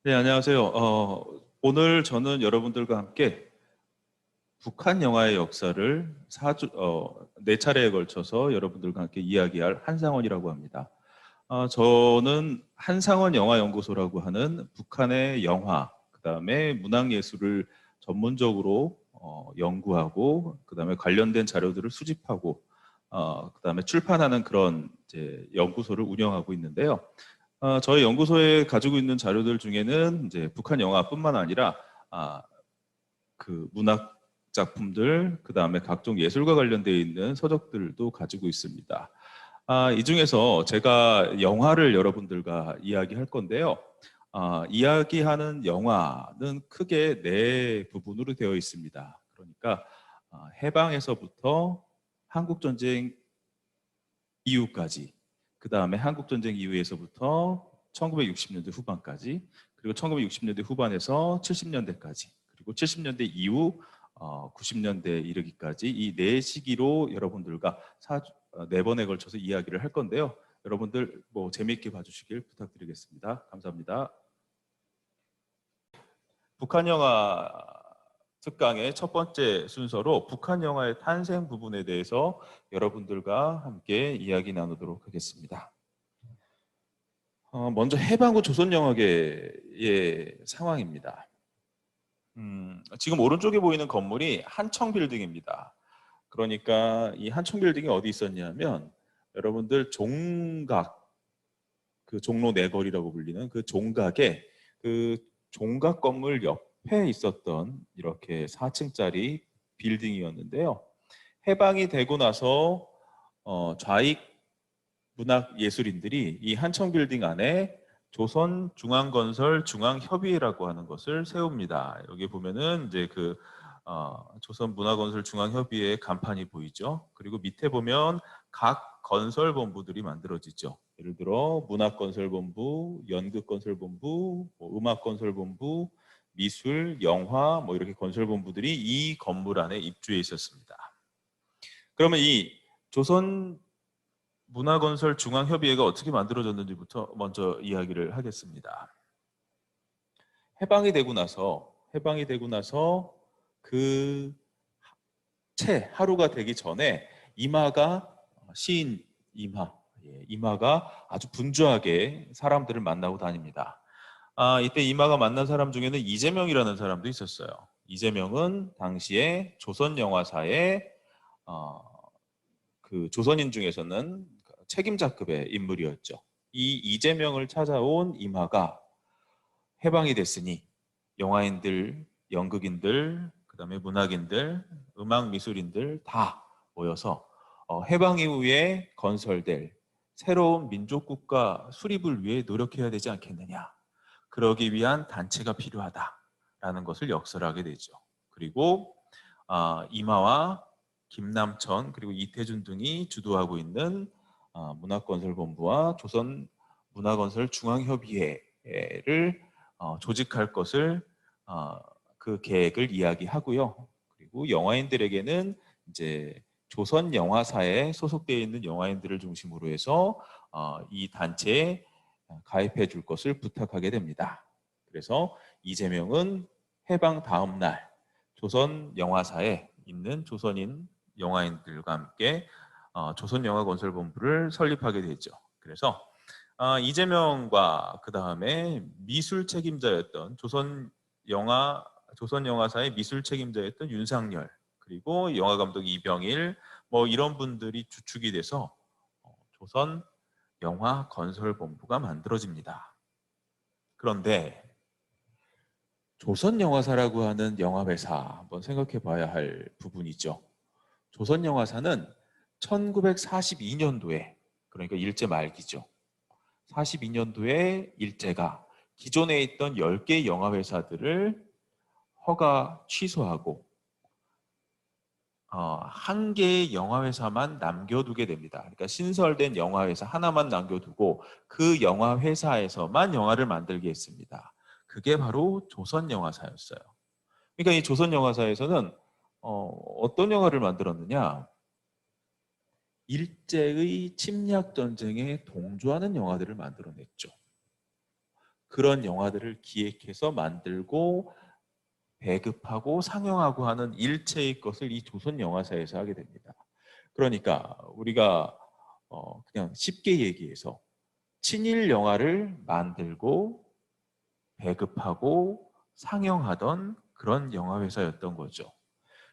네, 안녕하세요. 오늘 저는 여러분들과 함께 북한 영화의 역사를 네 차례에 걸쳐서 여러분들과 함께 이야기할 한상원이라고 합니다. 저는 한상원 영화연구소라고 하는 북한의 영화, 그다음에 문학예술을 전문적으로 연구하고, 그다음에 관련된 자료들을 수집하고, 그다음에 출판하는 그런 이제 연구소를 운영하고 있는데요. 저희 연구소에 가지고 있는 자료들 중에는 이제 북한 영화뿐만 아니라 아, 그 문학 작품들, 그다음에 각종 예술과 관련되어 있는 서적들도 가지고 있습니다. 이 중에서 제가 영화를 여러분들과 이야기할 건데요. 이야기하는 영화는 크게 네 부분으로 되어 있습니다. 그러니까 해방에서부터 한국전쟁 이후까지, 그 다음에 한국전쟁 이후에서부터 1960년대 후반까지, 그리고 1960년대 후반에서 70년대까지, 그리고 70년대 이후 90년대에 이르기까지 이 네 시기로 여러분들과 네 번에 걸쳐서 이야기를 할 건데요. 여러분들 뭐 재미있게 봐주시길 부탁드리겠습니다. 감사합니다. 북한 영화 특강의 첫 번째 순서로 북한 영화의 탄생 부분에 대해서 여러분들과 함께 이야기 나누도록 하겠습니다. 먼저 해방 후 조선 영화계의 상황입니다. 지금 오른쪽에 보이는 건물이 한청 빌딩입니다. 그러니까 이 한청 빌딩이 어디 있었냐면 여러분들 종각, 그 종로 네거리라고 불리는 그 종각에, 그 종각 건물 옆에 있었던 이렇게 4층짜리 빌딩이었는데요. 해방이 되고 나서 좌익 문학 예술인들이 이 한청 빌딩 안에 조선중앙건설 중앙협의회라고 하는 것을 세웁니다. 여기 보면은 이제 조선문화건설 중앙협의회 간판이 보이죠. 그리고 밑에 보면 각 건설본부들이 만들어지죠. 예를 들어 문학건설본부, 연극건설본부, 뭐 음악건설본부, 미술, 영화 뭐 이렇게 건설본부들이 이 건물 안에 입주해 있었습니다. 그러면 이 조선 문화건설 중앙협의회가 어떻게 만들어졌는지부터 먼저 이야기를 하겠습니다. 해방이 되고 나서 그 채 하루가 되기 전에 이마가 시인 이마가 아주 분주하게 사람들을 만나고 다닙니다. 이때 이마가 만난 사람 중에는 이재명이라는 사람도 있었어요. 이재명은 당시에 조선 영화사의 어, 그 조선인 중에서는 책임자급의 인물이었죠. 이 이재명을 찾아온 이마가 해방이 됐으니 영화인들, 연극인들, 그다음에 문학인들, 음악 미술인들 다 모여서 해방 이후에 건설될 새로운 민족국가 수립을 위해 노력해야 되지 않겠느냐. 그러기 위한 단체가 필요하다라는 것을 역설하게 되죠. 그리고 이마와 김남천 그리고 이태준 등이 주도하고 있는 문학건설본부와 조선문화건설중앙협의회를 조직할 것을 그 계획을 이야기하고요. 그리고 영화인들에게는 이제 조선 영화사에 소속되어 있는 영화인들을 중심으로 해서 이 단체에 가입해 줄 것을 부탁하게 됩니다. 그래서 이재명은 해방 다음 날 조선 영화사에 있는 조선인 영화인들과 함께 조선영화건설본부를 설립하게 되죠. 그래서 이재명과 그 다음에 미술 책임자였던 조선영화사의 미술 책임자였던 윤상열, 그리고 영화감독 이병일, 뭐 이런 분들이 주축이 돼서 조선영화건설본부가 만들어집니다. 그런데 조선영화사라고 하는 영화회사 한번 생각해 봐야 할 부분이죠. 조선영화사는 1942년도에, 그러니까 일제 말기죠. 42년도에 일제가 기존에 있던 10개 영화회사들을 허가 취소하고 한 개의 영화회사만 남겨두게 됩니다. 그러니까 신설된 영화회사 하나만 남겨두고 그 영화회사에서만 영화를 만들게 했습니다. 그게 바로 조선영화사였어요. 그러니까 이 조선영화사에서는 어떤 영화를 만들었느냐? 일제의 침략 전쟁에 동조하는 영화들을 만들어냈죠. 그런 영화들을 기획해서 만들고 배급하고 상영하고 하는 일체의 것을 이 조선 영화사에서 하게 됩니다. 그러니까 우리가 그냥 쉽게 얘기해서 친일 영화를 만들고 배급하고 상영하던 그런 영화회사였던 거죠.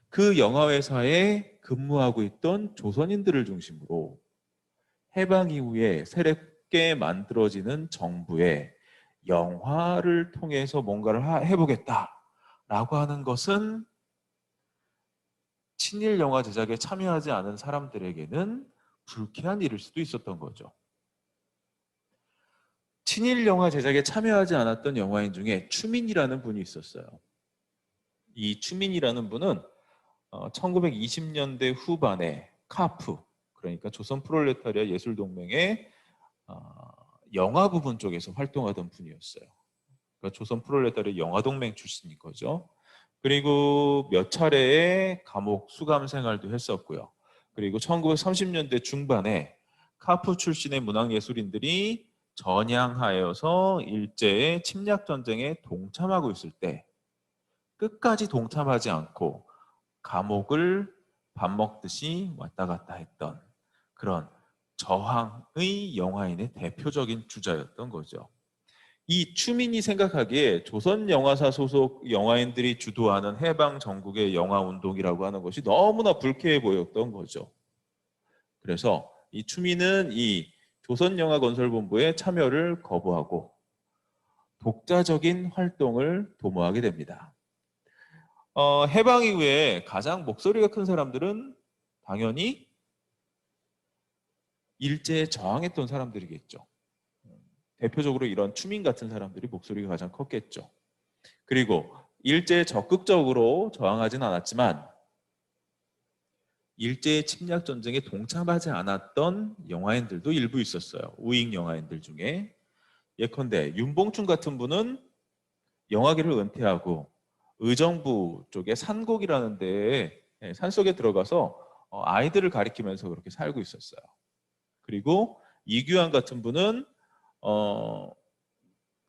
그 영화회사에 근무하고 있던 조선인들을 중심으로 해방 이후에 새롭게 만들어지는 정부에 영화를 통해서 뭔가를 해보겠다라고 하는 것은 친일 영화 제작에 참여하지 않은 사람들에게는 불쾌한 일일 수도 있었던 거죠. 친일 영화 제작에 참여하지 않았던 영화인 중에 추민이라는 분이 있었어요. 이 추민이라는 분은 1920년대 후반에 카프, 그러니까 조선 프롤레타리아 예술동맹의 영화 부분 쪽에서 활동하던 분이었어요. 그러니까 조선 프롤레타리아 영화동맹 출신인 거죠. 그리고 몇 차례의 감옥 수감 생활도 했었고요. 그리고 1930년대 중반에 카프 출신의 문학예술인들이 전향하여서 일제의 침략전쟁에 동참하고 있을 때 끝까지 동참하지 않고 감옥을 밥 먹듯이 왔다 갔다 했던 그런 저항의 영화인의 대표적인 주자였던 거죠. 이 추민이 생각하기에 조선 영화사 소속 영화인들이 주도하는 해방 전국의 영화 운동이라고 하는 것이 너무나 불쾌해 보였던 거죠. 그래서 이 추민은 이 조선영화건설본부에 참여를 거부하고 독자적인 활동을 도모하게 됩니다. 해방 이후에 가장 목소리가 큰 사람들은 당연히 일제에 저항했던 사람들이겠죠. 대표적으로 이런 추민 같은 사람들이 목소리가 가장 컸겠죠. 그리고 일제에 적극적으로 저항하진 않았지만 일제의 침략 전쟁에 동참하지 않았던 영화인들도 일부 있었어요. 우익 영화인들 중에. 예컨대 윤봉춘 같은 분은 영화계를 은퇴하고 의정부 쪽에 산곡이라는 데에 산속에 들어가서 아이들을 가리키면서 그렇게 살고 있었어요. 그리고 이규환 같은 분은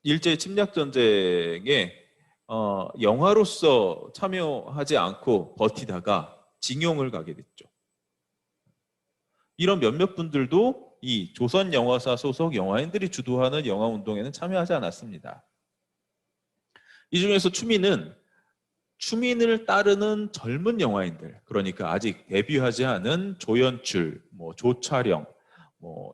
일제 침략 전쟁에 영화로서 참여하지 않고 버티다가 징용을 가게 됐죠. 이런 몇몇 분들도 이 조선 영화사 소속 영화인들이 주도하는 영화 운동에는 참여하지 않았습니다. 이 중에서 추민을 따르는 젊은 영화인들, 그러니까 아직 데뷔하지 않은 조연출, 조촬영,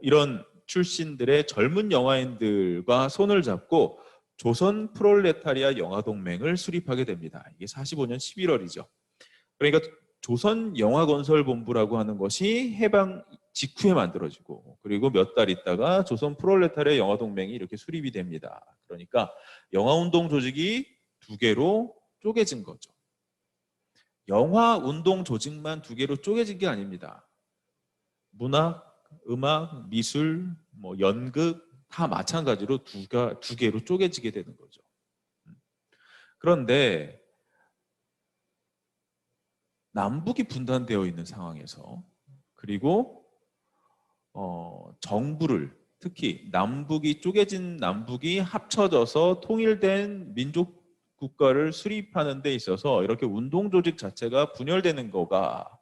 이런 출신들의 젊은 영화인들과 손을 잡고 조선 프롤레타리아 영화동맹을 수립하게 됩니다. 이게 45년 11월이죠. 그러니까 조선 영화건설본부라고 하는 것이 해방 직후에 만들어지고 그리고 몇 달 있다가 조선 프롤레타리아 영화동맹이 이렇게 수립이 됩니다. 그러니까 영화운동 조직이 두 개로 쪼개진 거죠. 영화운동 조직만 두 개로 쪼개진 게 아닙니다. 문학, 음악, 미술, 연극 다 마찬가지로 두 개로 쪼개지게 되는 거죠. 그런데 남북이 분단되어 있는 상황에서 그리고 정부를 특히 쪼개진 남북이 합쳐져서 통일된 민족 국가를 수립하는 데 있어서 이렇게 운동 조직 자체가 분열되는 거가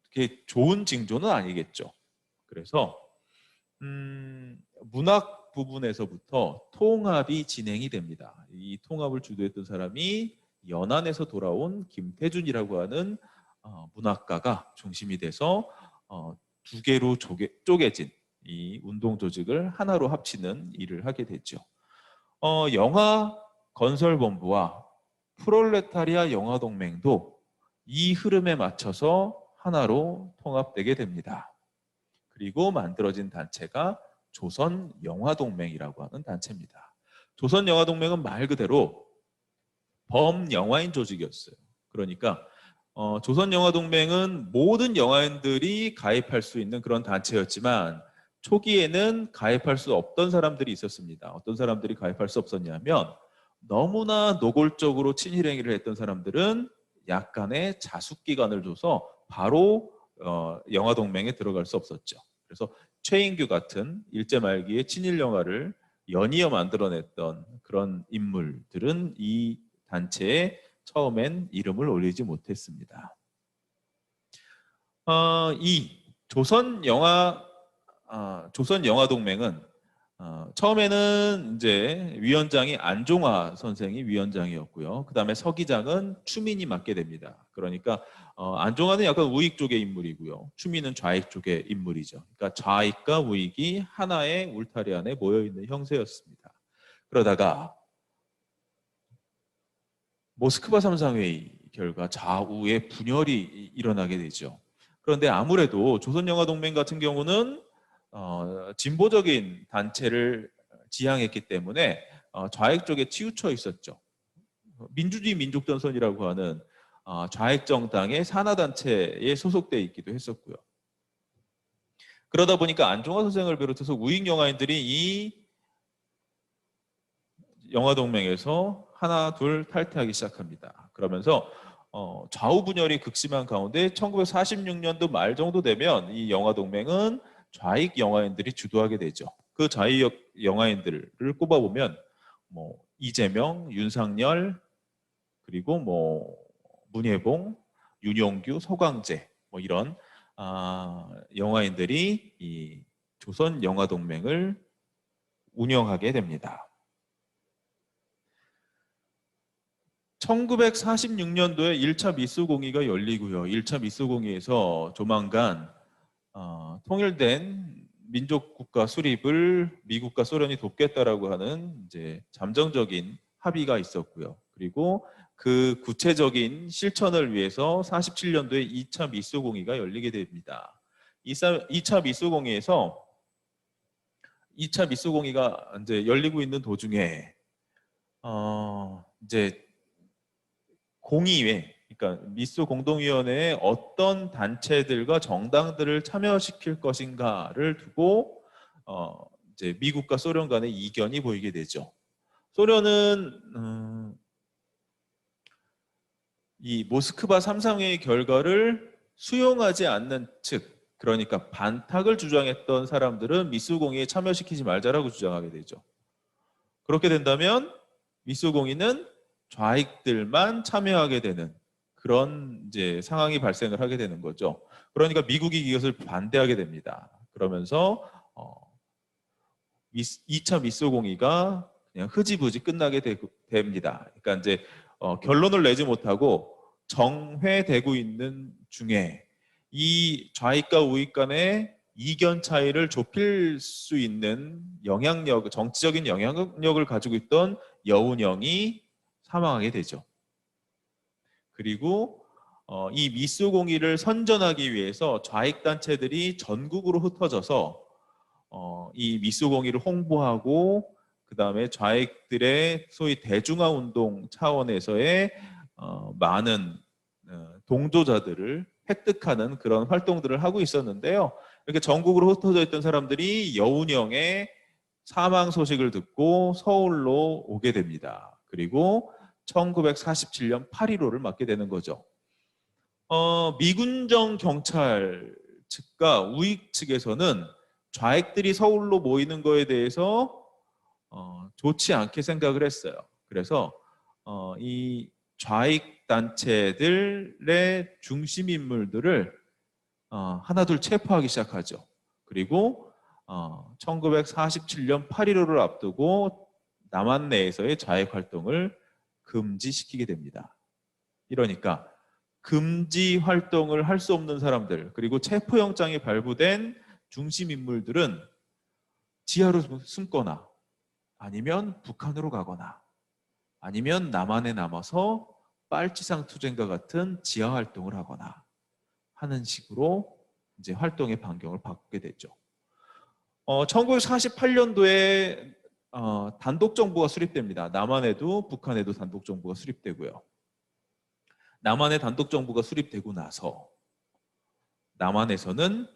그게 좋은 징조는 아니겠죠. 그래서 문학 부분에서부터 통합이 진행이 됩니다. 이 통합을 주도했던 사람이 연안에서 돌아온 김태준이라고 하는 문학가가 중심이 돼서 두 개로 쪼개진 이 운동 조직을 하나로 합치는 일을 하게 됐죠. 영화 건설본부와 프롤레타리아 영화동맹도 이 흐름에 맞춰서 하나로 통합되게 됩니다. 그리고 만들어진 단체가 조선영화동맹이라고 하는 단체입니다. 조선영화동맹은 말 그대로 범영화인 조직이었어요. 그러니까 조선영화동맹은 모든 영화인들이 가입할 수 있는 그런 단체였지만 초기에는 가입할 수 없던 사람들이 있었습니다. 어떤 사람들이 가입할 수 없었냐면 너무나 노골적으로 친일행위를 했던 사람들은 약간의 자숙기간을 줘서 바로 영화동맹에 들어갈 수 없었죠. 그래서 최인규 같은 일제 말기의 친일 영화를 연이어 만들어냈던 그런 인물들은 이 단체에 처음엔 이름을 올리지 못했습니다. 이 조선영화동맹은 처음에는 이제 위원장이 안종화 선생이 위원장이었고요. 그 다음에 서기장은 추민이 맡게 됩니다. 그러니까 안종화는 약간 우익 쪽의 인물이고요. 추민은 좌익 쪽의 인물이죠. 그러니까 좌익과 우익이 하나의 울타리 안에 모여 있는 형세였습니다. 그러다가 모스크바 삼상회의 결과 좌우의 분열이 일어나게 되죠. 그런데 아무래도 조선영화동맹 같은 경우는 진보적인 단체를 지향했기 때문에 좌익 쪽에 치우쳐 있었죠. 민주주의 민족전선이라고 하는 좌익 정당의 산하단체에 소속돼 있기도 했었고요. 그러다 보니까 안종화 선생을 비롯해서 우익 영화인들이 이 영화동맹에서 하나 둘 탈퇴하기 시작합니다. 그러면서 좌우 분열이 극심한 가운데 1946년도 말 정도 되면 이 영화동맹은 좌익 영화인들이 주도하게 되죠. 그 좌익 영화인들을 꼽아보면 뭐 이재명, 윤상열, 그리고 뭐 문예봉, 윤용규, 서광재 뭐 이런 영화인들이 이 조선 영화동맹을 운영하게 됩니다. 1946년도에 1차 미수공의가 열리고요. 1차 미수공의에서 조만간 통일된 민족국가 수립을 미국과 소련이 돕겠다라고 하는 이제 잠정적인 합의가 있었고요. 그리고 그 구체적인 실천을 위해서 47년도에 2차 미수공의가 열리게 됩니다. 2차 미수공의에서 2차 미수공의가 이제 열리고 있는 도중에 이제 공의회, 그러니까 미수 공동위원회에 어떤 단체들과 정당들을 참여시킬 것인가를 두고 이제 미국과 소련 간의 이견이 보이게 되죠. 소련은 이 모스크바 삼상회의 결과를 수용하지 않는 측, 그러니까 반탁을 주장했던 사람들은 미수공의에 참여시키지 말자라고 주장하게 되죠. 그렇게 된다면 미수공의는 좌익들만 참여하게 되는 그런 이제 상황이 발생을 하게 되는 거죠. 그러니까 미국이 이것을 반대하게 됩니다. 그러면서 2차 미소공의가 그냥 흐지부지 끝나게 됩니다. 그러니까 이제 결론을 내지 못하고 정회되고 있는 중에 이 좌익과 우익 간의 이견 차이를 좁힐 수 있는 영향력, 정치적인 영향력을 가지고 있던 여운형이 사망하게 되죠. 그리고 이 미수공의를 선전하기 위해서 좌익 단체들이 전국으로 흩어져서 이 미수공의를 홍보하고 그 다음에 좌익들의 소위 대중화 운동 차원에서의 많은 동조자들을 획득하는 그런 활동들을 하고 있었는데요. 이렇게 전국으로 흩어져 있던 사람들이 여운형의 사망 소식을 듣고 서울로 오게 됩니다. 그리고 1947년 8.15를 맞게 되는 거죠. 미군정 경찰 측과 우익 측에서는 좌익들이 서울로 모이는 거에 대해서 좋지 않게 생각을 했어요. 그래서 이 좌익 단체들의 중심 인물들을 하나둘 체포하기 시작하죠. 그리고 1947년 8.15를 앞두고 남한 내에서의 좌익 활동을 금지시키게 됩니다. 이러니까 금지 활동을 할 수 없는 사람들, 그리고 체포영장이 발부된 중심 인물들은 지하로 숨거나 아니면 북한으로 가거나 아니면 남한에 남아서 빨치상 투쟁과 같은 지하 활동을 하거나 하는 식으로 이제 활동의 반경을 바꾸게 됐죠. 1948년도에 단독 정부가 수립됩니다. 남한에도 북한에도 단독 정부가 수립되고요. 남한의 단독 정부가 수립되고 나서 남한에서는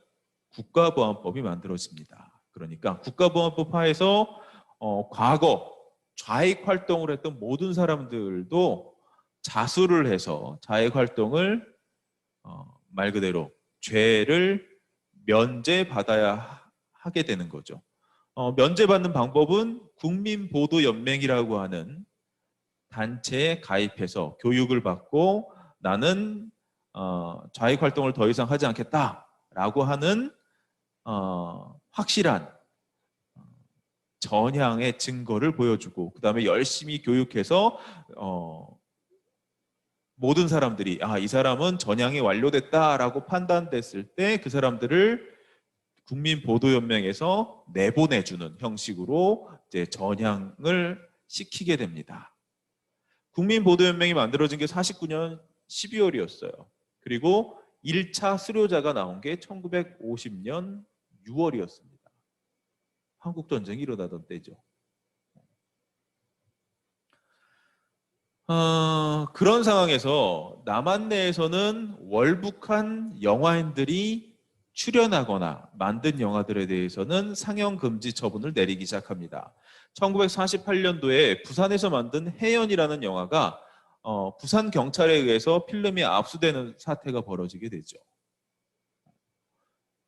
국가보안법이 만들어집니다. 그러니까 국가보안법 하에서 과거 좌익 활동을 했던 모든 사람들도 자수를 해서 좌익 활동을 말 그대로 죄를 면제받아야 하게 되는 거죠. 면제받는 방법은 국민보도연맹이라고 하는 단체에 가입해서 교육을 받고 나는 좌익 활동을 더 이상 하지 않겠다라고 하는 확실한 전향의 증거를 보여주고, 그 다음에 열심히 교육해서 모든 사람들이 이 사람은 전향이 완료됐다라고 판단됐을 때 그 사람들을 국민보도연맹에서 내보내주는 형식으로 이제 전향을 시키게 됩니다. 국민보도연맹이 만들어진 게 49년 12월이었어요. 그리고 1차 수료자가 나온 게 1950년 6월이었습니다. 한국전쟁이 일어나던 때죠. 그런 상황에서 남한 내에서는 월북한 영화인들이 출연하거나 만든 영화들에 대해서는 상영 금지 처분을 내리기 시작합니다. 1948년도에 부산에서 만든 해연이라는 영화가 부산 경찰에 의해서 필름이 압수되는 사태가 벌어지게 되죠.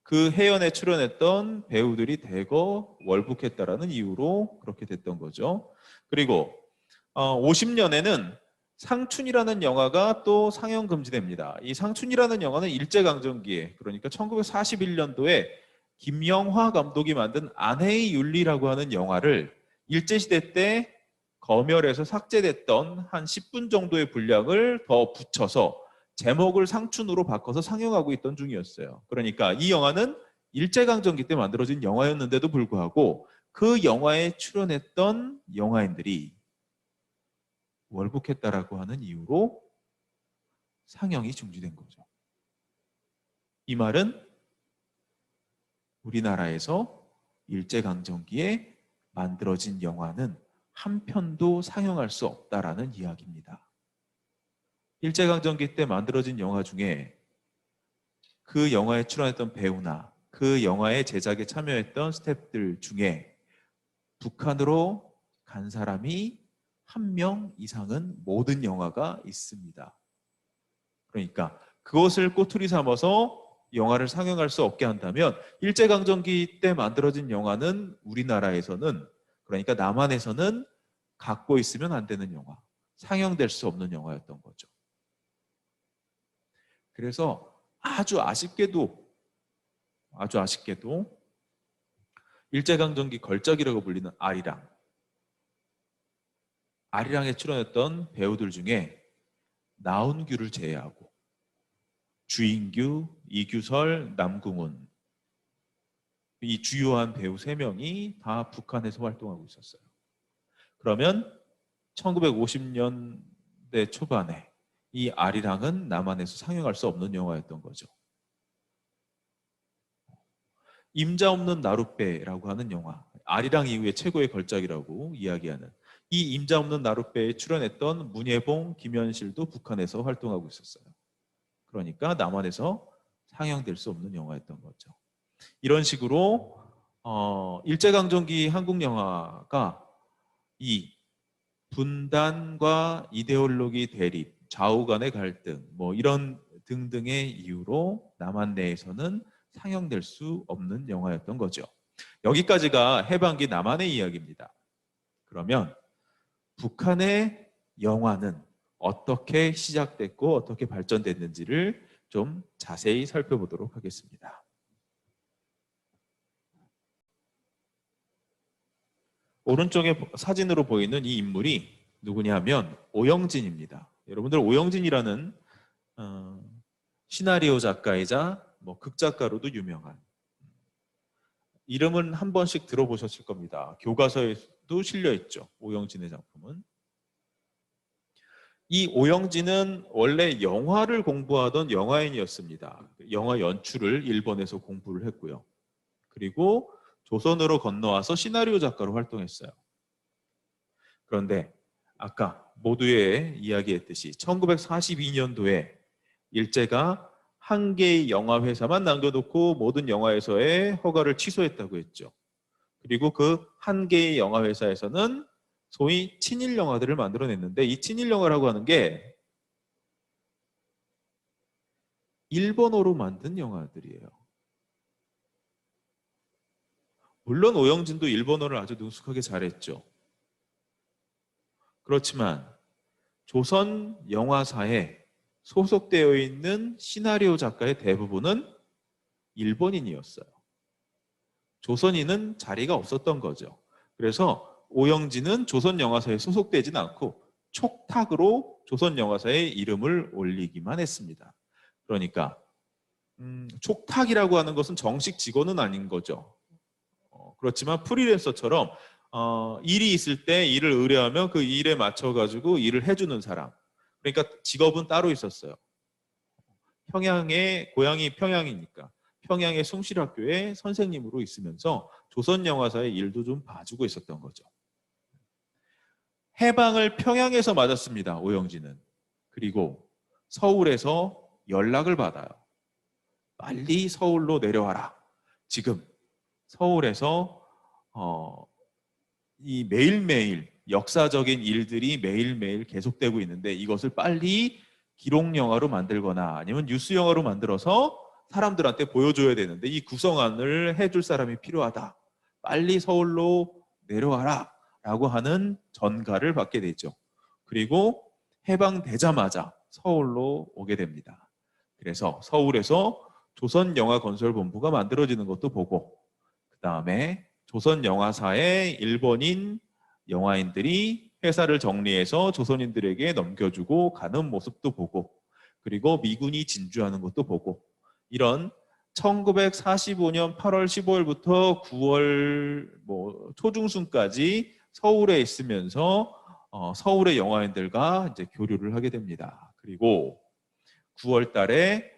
그 해연에 출연했던 배우들이 대거 월북했다라는 이유로 그렇게 됐던 거죠. 그리고 50년에는 상춘이라는 영화가 또 상영 금지됩니다. 이 상춘이라는 영화는 일제강점기에, 그러니까 1941년도에 김영화 감독이 만든 아내의 윤리라고 하는 영화를 일제시대 때 검열에서 삭제됐던 한 10분 정도의 분량을 더 붙여서 제목을 상춘으로 바꿔서 상영하고 있던 중이었어요. 그러니까 이 영화는 일제강점기 때 만들어진 영화였는데도 불구하고 그 영화에 출연했던 영화인들이 월북했다라고 하는 이유로 상영이 중지된 거죠. 이 말은 우리나라에서 일제강점기에 만들어진 영화는 한 편도 상영할 수 없다라는 이야기입니다. 일제강점기 때 만들어진 영화 중에 그 영화에 출연했던 배우나 그 영화의 제작에 참여했던 스태프들 중에 북한으로 간 사람이 한 명 이상은 모든 영화가 있습니다. 그러니까 그것을 꼬투리 삼아서 영화를 상영할 수 없게 한다면 일제강점기 때 만들어진 영화는 우리나라에서는, 그러니까 남한에서는 갖고 있으면 안 되는 영화, 상영될 수 없는 영화였던 거죠. 그래서 아주 아쉽게도 일제강점기 걸작이라고 불리는 아리랑에 출연했던 배우들 중에 나운규를 제외하고 주인규, 이규설, 남궁훈, 이 주요한 배우 3명이 다 북한에서 활동하고 있었어요. 그러면 1950년대 초반에 이 아리랑은 남한에서 상영할 수 없는 영화였던 거죠. 임자 없는 나룻배라고 하는 영화, 아리랑 이후의 최고의 걸작이라고 이야기하는 이 임자 없는 나룻배에 출연했던 문예봉, 김현실도 북한에서 활동하고 있었어요. 그러니까 남한에서 상영될 수 없는 영화였던 거죠. 이런 식으로 일제강점기 한국 영화가 이 분단과 이데올로기 대립, 좌우 간의 갈등, 이런 등등의 이유로 남한 내에서는 상영될 수 없는 영화였던 거죠. 여기까지가 해방기 남한의 이야기입니다. 그러면 북한의 영화는 어떻게 시작됐고 어떻게 발전됐는지를 좀 자세히 살펴보도록 하겠습니다. 오른쪽에 사진으로 보이는 이 인물이 누구냐면 오영진입니다. 여러분들 오영진이라는 시나리오 작가이자 극작가로도 유명한, 이름은 한 번씩 들어보셨을 겁니다. 교과서에도 실려 있죠. 오영진의 작품은. 이 오영진은 원래 영화를 공부하던 영화인이었습니다. 영화 연출을 일본에서 공부를 했고요. 그리고 조선으로 건너와서 시나리오 작가로 활동했어요. 그런데 아까 모두의 이야기했듯이 1942년도에 일제가 한 개의 영화 회사만 남겨놓고 모든 영화에서의 허가를 취소했다고 했죠. 그리고 그 한 개의 영화 회사에서는 소위 친일 영화들을 만들어냈는데, 이 친일 영화라고 하는 게 일본어로 만든 영화들이에요. 물론 오영진도 일본어를 아주 능숙하게 잘했죠. 그렇지만 조선 영화사에 소속되어 있는 시나리오 작가의 대부분은 일본인이었어요. 조선인은 자리가 없었던 거죠. 그래서 오영진은 조선 영화사에 소속되진 않고 촉탁으로 조선 영화사에 이름을 올리기만 했습니다. 그러니까 촉탁이라고 하는 것은 정식 직원은 아닌 거죠. 그렇지만 프리랜서처럼 일이 있을 때 일을 의뢰하면 그 일에 맞춰가지고 일을 해주는 사람. 그러니까 직업은 따로 있었어요. 평양에 고향이 평양이니까 평양의 숭실학교에 선생님으로 있으면서 조선 영화사의 일도 좀 봐주고 있었던 거죠. 해방을 평양에서 맞았습니다. 오영진은. 그리고 서울에서 연락을 받아요. 빨리 서울로 내려와라. 지금 서울에서 이 매일매일 역사적인 일들이 매일매일 계속되고 있는데 이것을 빨리 기록 영화로 만들거나 아니면 뉴스 영화로 만들어서 사람들한테 보여줘야 되는데 이 구성안을 해줄 사람이 필요하다. 빨리 서울로 내려와라 라고 하는 전가를 받게 되죠. 그리고 해방되자마자 서울로 오게 됩니다. 그래서 서울에서 조선영화건설본부가 만들어지는 것도 보고 그 다음에 조선영화사의 일본인 영화인들이 회사를 정리해서 조선인들에게 넘겨주고 가는 모습도 보고 그리고 미군이 진주하는 것도 보고 이런 1945년 8월 15일부터 9월 초중순까지 서울에 있으면서 서울의 영화인들과 이제 교류를 하게 됩니다. 그리고 9월 달에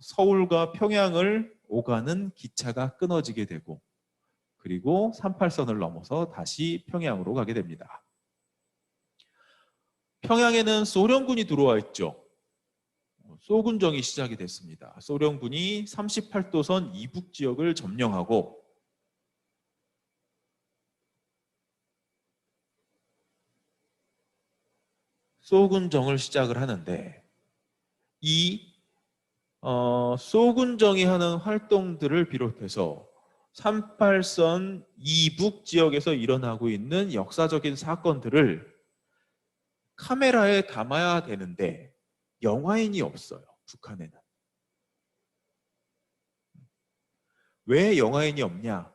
서울과 평양을 오가는 기차가 끊어지게 되고 그리고 38선을 넘어서 다시 평양으로 가게 됩니다. 평양에는 소련군이 들어와 있죠. 소군정이 시작이 됐습니다. 소련군이 38도선 이북 지역을 점령하고 소군정을 시작을 하는데 이 소군정이 하는 활동들을 비롯해서 38선 이북 지역에서 일어나고 있는 역사적인 사건들을 카메라에 담아야 되는데 영화인이 없어요. 북한에는. 왜 영화인이 없냐?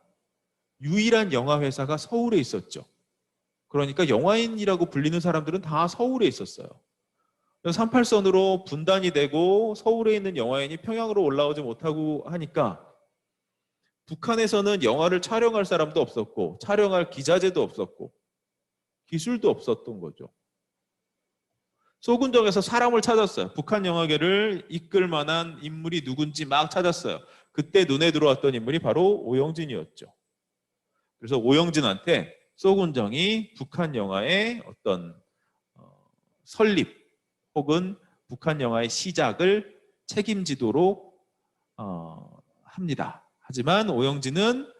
유일한 영화회사가 서울에 있었죠. 그러니까 영화인이라고 불리는 사람들은 다 서울에 있었어요. 38선으로 분단이 되고 서울에 있는 영화인이 평양으로 올라오지 못하고 하니까 북한에서는 영화를 촬영할 사람도 없었고 촬영할 기자재도 없었고 기술도 없었던 거죠. 소군정에서 사람을 찾았어요. 북한 영화계를 이끌 만한 인물이 누군지 막 찾았어요. 그때 눈에 들어왔던 인물이 바로 오영진이었죠. 그래서 오영진한테 소군정이 북한 영화의 어떤 설립 혹은 북한 영화의 시작을 책임지도록 합니다. 하지만 오영진은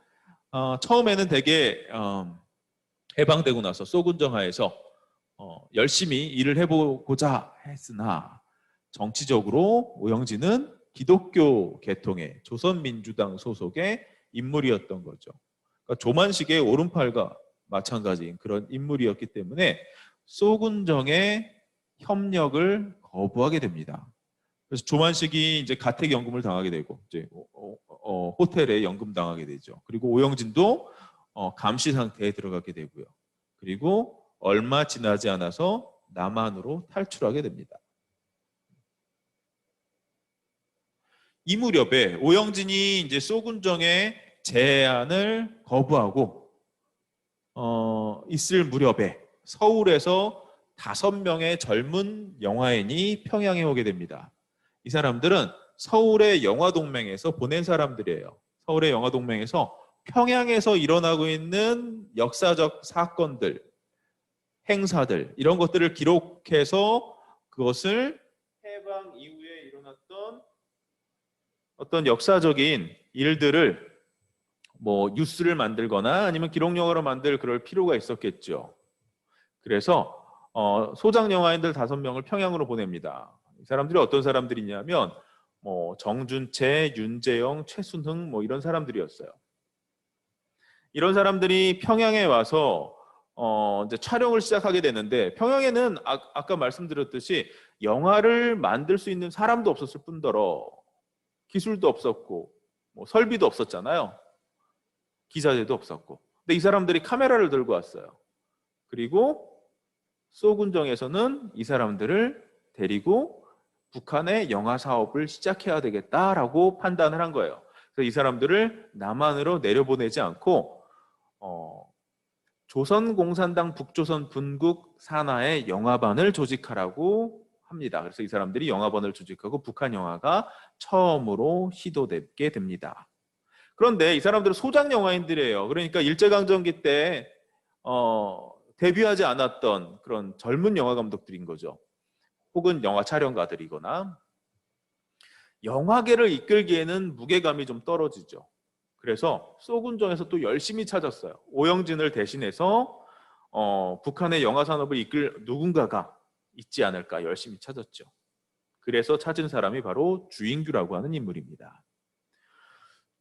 처음에는 되게 해방되고 나서 소군정 하에서 열심히 일을 해보고자 했으나 정치적으로 오영진은 기독교 계통의 조선민주당 소속의 인물이었던 거죠. 그러니까 조만식의 오른팔과 마찬가지인 그런 인물이었기 때문에 소군정의 협력을 거부하게 됩니다. 그래서 조만식이 이제 가택연금을 당하게 되고 이제 호텔에 연금 당하게 되죠. 그리고 오영진도 감시 상태에 들어가게 되고요. 그리고 얼마 지나지 않아서 남한으로 탈출하게 됩니다. 이 무렵에 오영진이 이제 소군정의 제안을 거부하고 있을 무렵에 서울에서 5명의 젊은 영화인이 평양에 오게 됩니다. 이 사람들은 서울의 영화동맹에서 보낸 사람들이에요. 서울의 영화동맹에서 평양에서 일어나고 있는 역사적 사건들, 행사들 이런 것들을 기록해서 그것을 해방 이후에 일어났던 어떤 역사적인 일들을 뉴스를 만들거나 아니면 기록 영화로 만들 그럴 필요가 있었겠죠. 그래서 소장 영화인들 5명을 평양으로 보냅니다. 이 사람들이 어떤 사람들이냐면 정준채, 윤재영, 최순흥 이런 사람들이었어요. 이런 사람들이 평양에 와서 이제 촬영을 시작하게 되는데, 평양에는 아까 말씀드렸듯이 영화를 만들 수 있는 사람도 없었을 뿐더러 기술도 없었고 뭐 설비도 없었잖아요. 기자재도 없었고. 근데 이 사람들이 카메라를 들고 왔어요. 그리고 소군정에서는 이 사람들을 데리고 북한의 영화 사업을 시작해야 되겠다라고 판단을 한 거예요. 그래서 이 사람들을 남한으로 내려보내지 않고 조선공산당 북조선 분국 산하의 영화반을 조직하라고 합니다. 그래서 이 사람들이 영화반을 조직하고 북한 영화가 처음으로 시도되게 됩니다. 그런데 이 사람들은 소장 영화인들이에요. 그러니까 일제강점기 때 데뷔하지 않았던 그런 젊은 영화 감독들인 거죠. 혹은 영화 촬영가들이거나. 영화계를 이끌기에는 무게감이 좀 떨어지죠. 그래서 소군정에서 또 열심히 찾았어요. 오영진을 대신해서 북한의 영화 산업을 이끌 누군가가 있지 않을까 열심히 찾았죠. 그래서 찾은 사람이 바로 주인규라고 하는 인물입니다.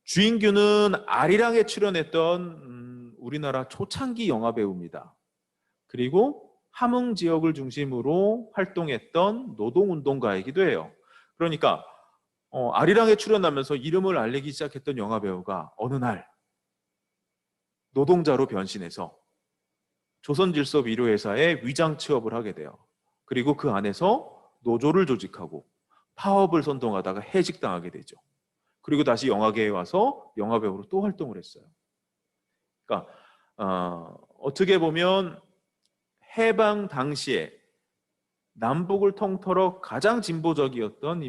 주인규는 아리랑에 출연했던 우리나라 초창기 영화 배우입니다. 그리고 함흥 지역을 중심으로 활동했던 노동운동가이기도 해요. 그러니까 아리랑에 출연하면서 이름을 알리기 시작했던 영화 배우가 어느 날 노동자로 변신해서 조선질서위료회사에 위장 취업을 하게 돼요. 그리고 그 안에서 노조를 조직하고 파업을 선동하다가 해직당하게 되죠. 그리고 다시 영화계에 와서 영화 배우로 또 활동을 했어요. 그러니까 어떻게 보면 해방 당시에 남북을 통틀어 가장 진보적이었던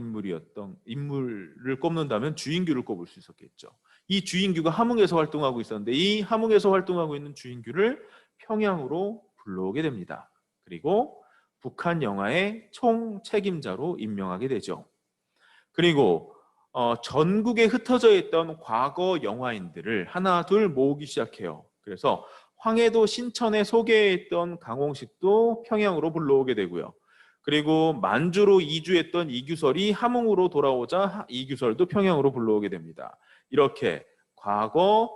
인물을 꼽는다면 주인규를 꼽을 수 있었겠죠. 이 주인규가 함흥에서 활동하고 있었는데 이 함흥에서 활동하고 있는 주인규를 평양으로 불러오게 됩니다. 그리고 북한 영화의 총책임자로 임명하게 되죠. 그리고 전국에 흩어져 있던 과거 영화인들을 하나 둘 모으기 시작해요. 그래서 황해도 신천에 소개했던 강홍식도 평양으로 불러오게 되고요. 그리고 만주로 이주했던 이규설이 함흥으로 돌아오자 이규설도 평양으로 불러오게 됩니다. 이렇게 과거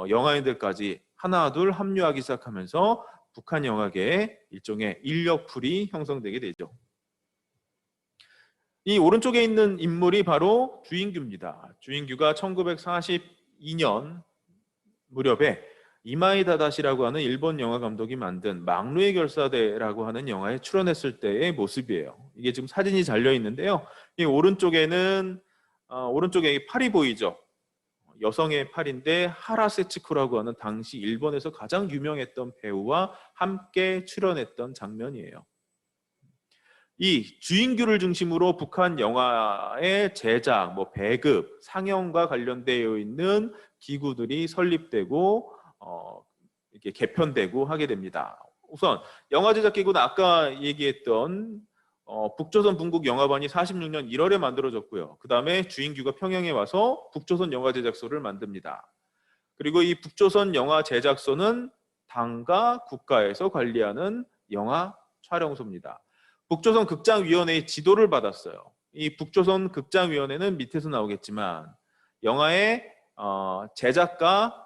영화인들까지 하나 둘 합류하기 시작하면서 북한 영화계에 일종의 인력풀이 형성되게 되죠. 이 오른쪽에 있는 인물이 바로 주인규입니다. 주인규가 1942년 무렵에 이마이 다다시라고 하는 일본 영화 감독이 만든 망루의 결사대라고 하는 영화에 출연했을 때의 모습이에요. 이게 지금 사진이 잘려 있는데요. 이 오른쪽에는 오른쪽에 팔이 보이죠. 여성의 팔인데 하라세츠코라고 하는 당시 일본에서 가장 유명했던 배우와 함께 출연했던 장면이에요. 이 주인규를 중심으로 북한 영화의 제작, 배급, 상영과 관련되어 있는 기구들이 설립되고 이렇게 개편되고 하게 됩니다. 우선 영화 제작 기구는 아까 얘기했던 북조선 분국 영화반이 46년 1월에 만들어졌고요. 그 다음에 주인규가 평양에 와서 북조선 영화 제작소를 만듭니다. 그리고 이 북조선 영화 제작소는 당과 국가에서 관리하는 영화 촬영소입니다. 북조선 극장위원회의 지도를 받았어요. 이 북조선 극장위원회는 밑에서 나오겠지만 영화의 제작과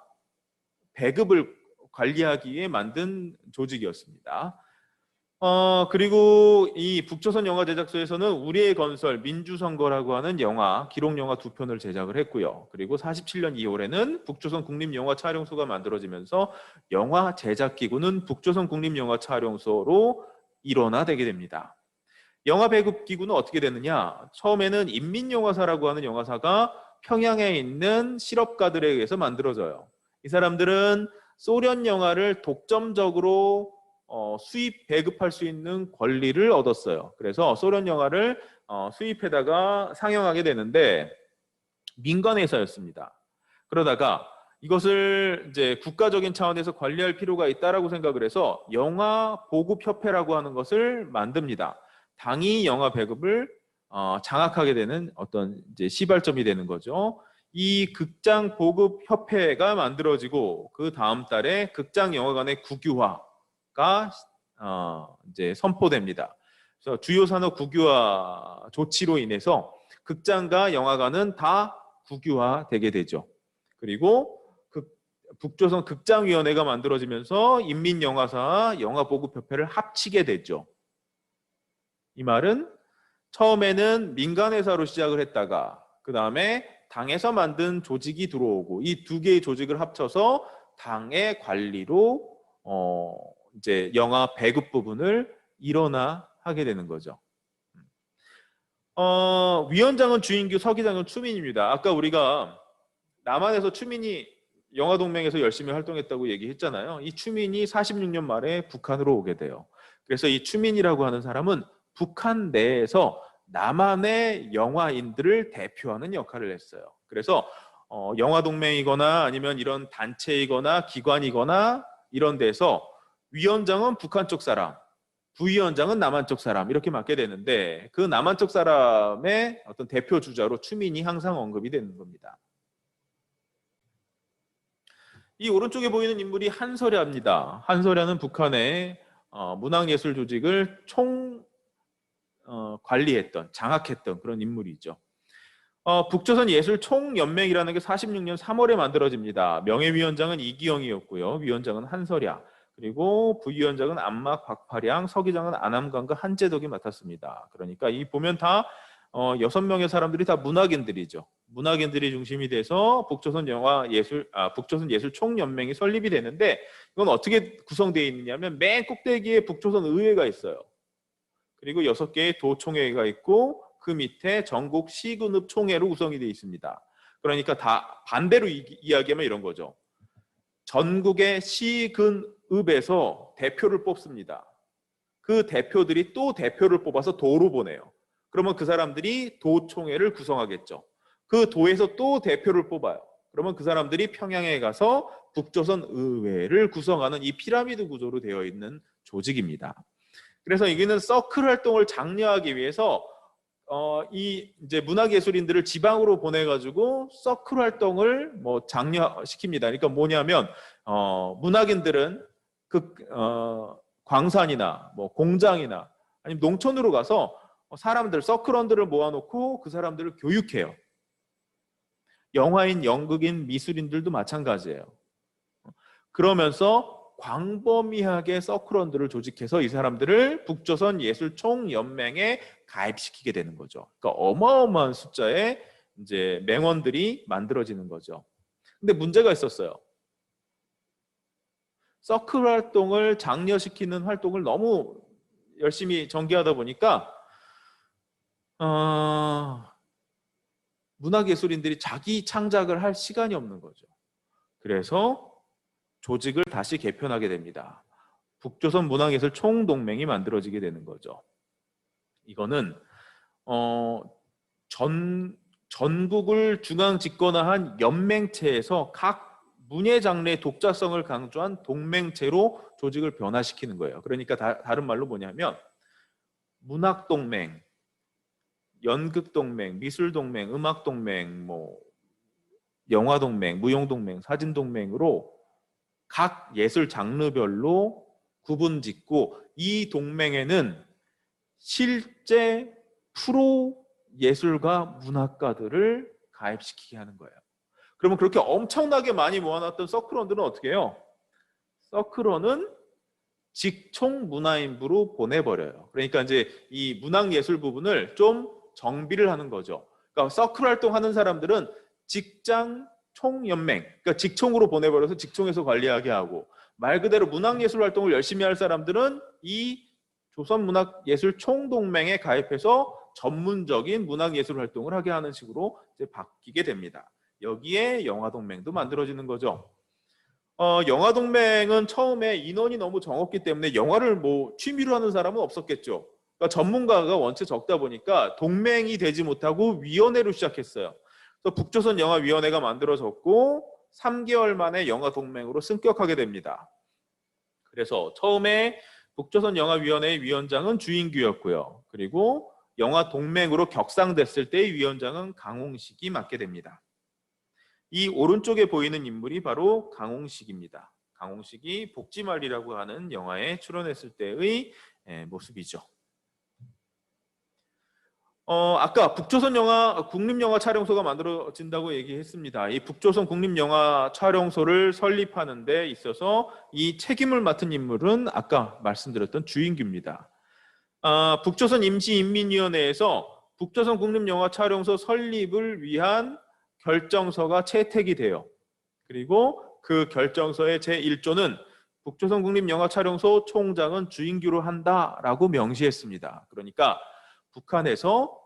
배급을 관리하기 위해 만든 조직이었습니다. 그리고 이 북조선 영화 제작소에서는 우리의 건설, 민주선거라고 하는 기록 영화 2편을 제작을 했고요. 그리고 47년 2월에는 북조선 국립영화 촬영소가 만들어지면서 영화 제작기구는 북조선 국립영화 촬영소로 일원화되게 됩니다. 영화 배급 기구는 어떻게 되느냐? 처음에는 인민영화사라고 하는 영화사가 평양에 있는 실업가들에 의해서 만들어져요. 이 사람들은 소련 영화를 독점적으로 수입 배급할 수 있는 권리를 얻었어요. 그래서 소련 영화를 수입해다가 상영하게 되는데 민간 회사였습니다. 그러다가 이것을 이제 국가적인 차원에서 관리할 필요가 있다라고 생각을 해서 영화 보급 협회라고 하는 것을 만듭니다. 당이 영화 배급을 장악하게 되는 어떤 이제 시발점이 되는 거죠. 이 극장 보급 협회가 만들어지고 그 다음 달에 극장 영화관의 국유화가 이제 선포됩니다. 그래서 주요 산업 국유화 조치로 인해서 극장과 영화관은 다 국유화되게 되죠. 그리고 북조선 극장위원회가 만들어지면서 인민영화사 영화보급협회를 합치게 되죠. 이 말은 처음에는 민간회사로 시작을 했다가 그 다음에 당에서 만든 조직이 들어오고 이 두 개의 조직을 합쳐서 당의 관리로 이제 영화 배급 부분을 일원화 하게 되는 거죠. 위원장은 주인규, 서기장은 추민입니다. 아까 우리가 남한에서 추민이 영화동맹에서 열심히 활동했다고 얘기했잖아요. 이 추민이 46년 말에 북한으로 오게 돼요. 그래서 이 추민이라고 하는 사람은 북한 내에서 남한의 영화인들을 대표하는 역할을 했어요. 그래서 영화동맹이거나 아니면 이런 단체이거나 기관이거나 이런 데서 위원장은 북한 쪽 사람, 부위원장은 남한 쪽 사람 이렇게 맡게 되는데 그 남한 쪽 사람의 어떤 대표 주자로 추민이 항상 언급이 되는 겁니다. 이 오른쪽에 보이는 인물이 한설야입니다. 한설야는 북한의 문학예술 조직을 관리했던, 장악했던 그런 인물이죠. 북조선 예술총연맹이라는 게 46년 3월에 만들어집니다. 명예위원장은 이기영이었고요. 위원장은 한설야. 그리고 부위원장은 안막 박파량, 서기장은 안암관과 한재덕이 맡았습니다. 그러니까 이 보면 다 6명의 사람들이 다 문학인들이죠. 문학인들이 중심이 돼서 북조선 예술총연맹이 설립이 되는데 이건 어떻게 구성되어 있느냐면 맨 꼭대기에 북조선 의회가 있어요. 그리고 6개의 도총회가 있고 그 밑에 전국 시군읍 총회로 구성이 되어 있습니다. 그러니까 다 반대로 이야기하면 이런 거죠. 전국의 시근읍에서 대표를 뽑습니다. 그 대표들이 또 대표를 뽑아서 도로 보내요. 그러면 그 사람들이 도총회를 구성하겠죠. 그 도에서 또 대표를 뽑아요. 그러면 그 사람들이 평양에 가서 북조선 의회를 구성하는 이 피라미드 구조로 되어 있는 조직입니다. 그래서 여기는 서클 활동을 장려하기 위해서 이 이제 문화예술인들을 지방으로 보내가지고 서클 활동을 뭐 장려시킵니다. 그러니까 뭐냐면 문학인들은 그 광산이나 뭐 공장이나 아니면 농촌으로 가서 사람들 서클원들을 모아놓고 그 사람들을 교육해요. 영화인, 연극인, 미술인들도 마찬가지예요. 그러면서 광범위하게 서클원들을 조직해서 이 사람들을 북조선 예술총연맹에 가입시키게 되는 거죠. 그러니까 어마어마한 숫자의 이제 맹원들이 만들어지는 거죠. 근데 문제가 있었어요. 서클 활동을 장려시키는 활동을 너무 열심히 전개하다 보니까 문학예술인들이 자기 창작을 할 시간이 없는 거죠. 그래서 조직을 다시 개편하게 됩니다. 북조선 문학예술 총동맹이 만들어지게 되는 거죠. 이거는 전국을 중앙 집권화한 연맹체에서 각 문예 장르의 독자성을 강조한 동맹체로 조직을 변화시키는 거예요. 그러니까 다른 말로 뭐냐면 문학동맹, 연극동맹, 미술동맹, 음악동맹, 뭐 영화동맹, 무용동맹, 사진동맹으로 각 예술 장르별로 구분 짓고 이 동맹에는 실제 프로 예술가 문학가들을 가입시키게 하는 거예요. 그러면 그렇게 엄청나게 많이 모아놨던 서클원들은 어떻게 해요? 서클원은 직총 문화인부로 보내버려요. 그러니까 이제 이 문학예술 부분을 좀 정비를 하는 거죠. 그러니까 서클 활동하는 사람들은 직장 총연맹, 그러니까 직총으로 보내버려서 직총에서 관리하게 하고 말 그대로 문학예술 활동을 열심히 할 사람들은 이 조선문학예술총동맹에 가입해서 전문적인 문학예술 활동을 하게 하는 식으로 이제 바뀌게 됩니다. 여기에 영화동맹도 만들어지는 거죠. 영화동맹은 처음에 인원이 너무 적었기 때문에 영화를 뭐 취미로 하는 사람은 없었겠죠. 그러니까 전문가가 원체 적다 보니까 동맹이 되지 못하고 위원회로 시작했어요. 그래서 북조선 영화위원회가 만들어졌고 3개월 만에 영화동맹으로 승격하게 됩니다. 그래서 처음에 북조선 영화위원회의 위원장은 주인규였고요. 그리고 영화동맹으로 격상됐을 때의 위원장은 강홍식이 맡게 됩니다. 이 오른쪽에 보이는 인물이 바로 강홍식입니다. 강홍식이 복지말이라고 하는 영화에 출연했을 때의 모습이죠. 아까 북조선 영화 국립영화 촬영소가 만들어진다고 얘기했습니다. 이 북조선 국립영화 촬영소를 설립하는 데 있어서 이 책임을 맡은 인물은 아까 말씀드렸던 주인규입니다. 북조선 임시인민위원회에서 북조선 국립영화 촬영소 설립을 위한 결정서가 채택이 돼요. 그리고 그 결정서의 제1조는 북조선 국립영화 촬영소 총장은 주인규로 한다라고 명시했습니다. 그러니까 북한에서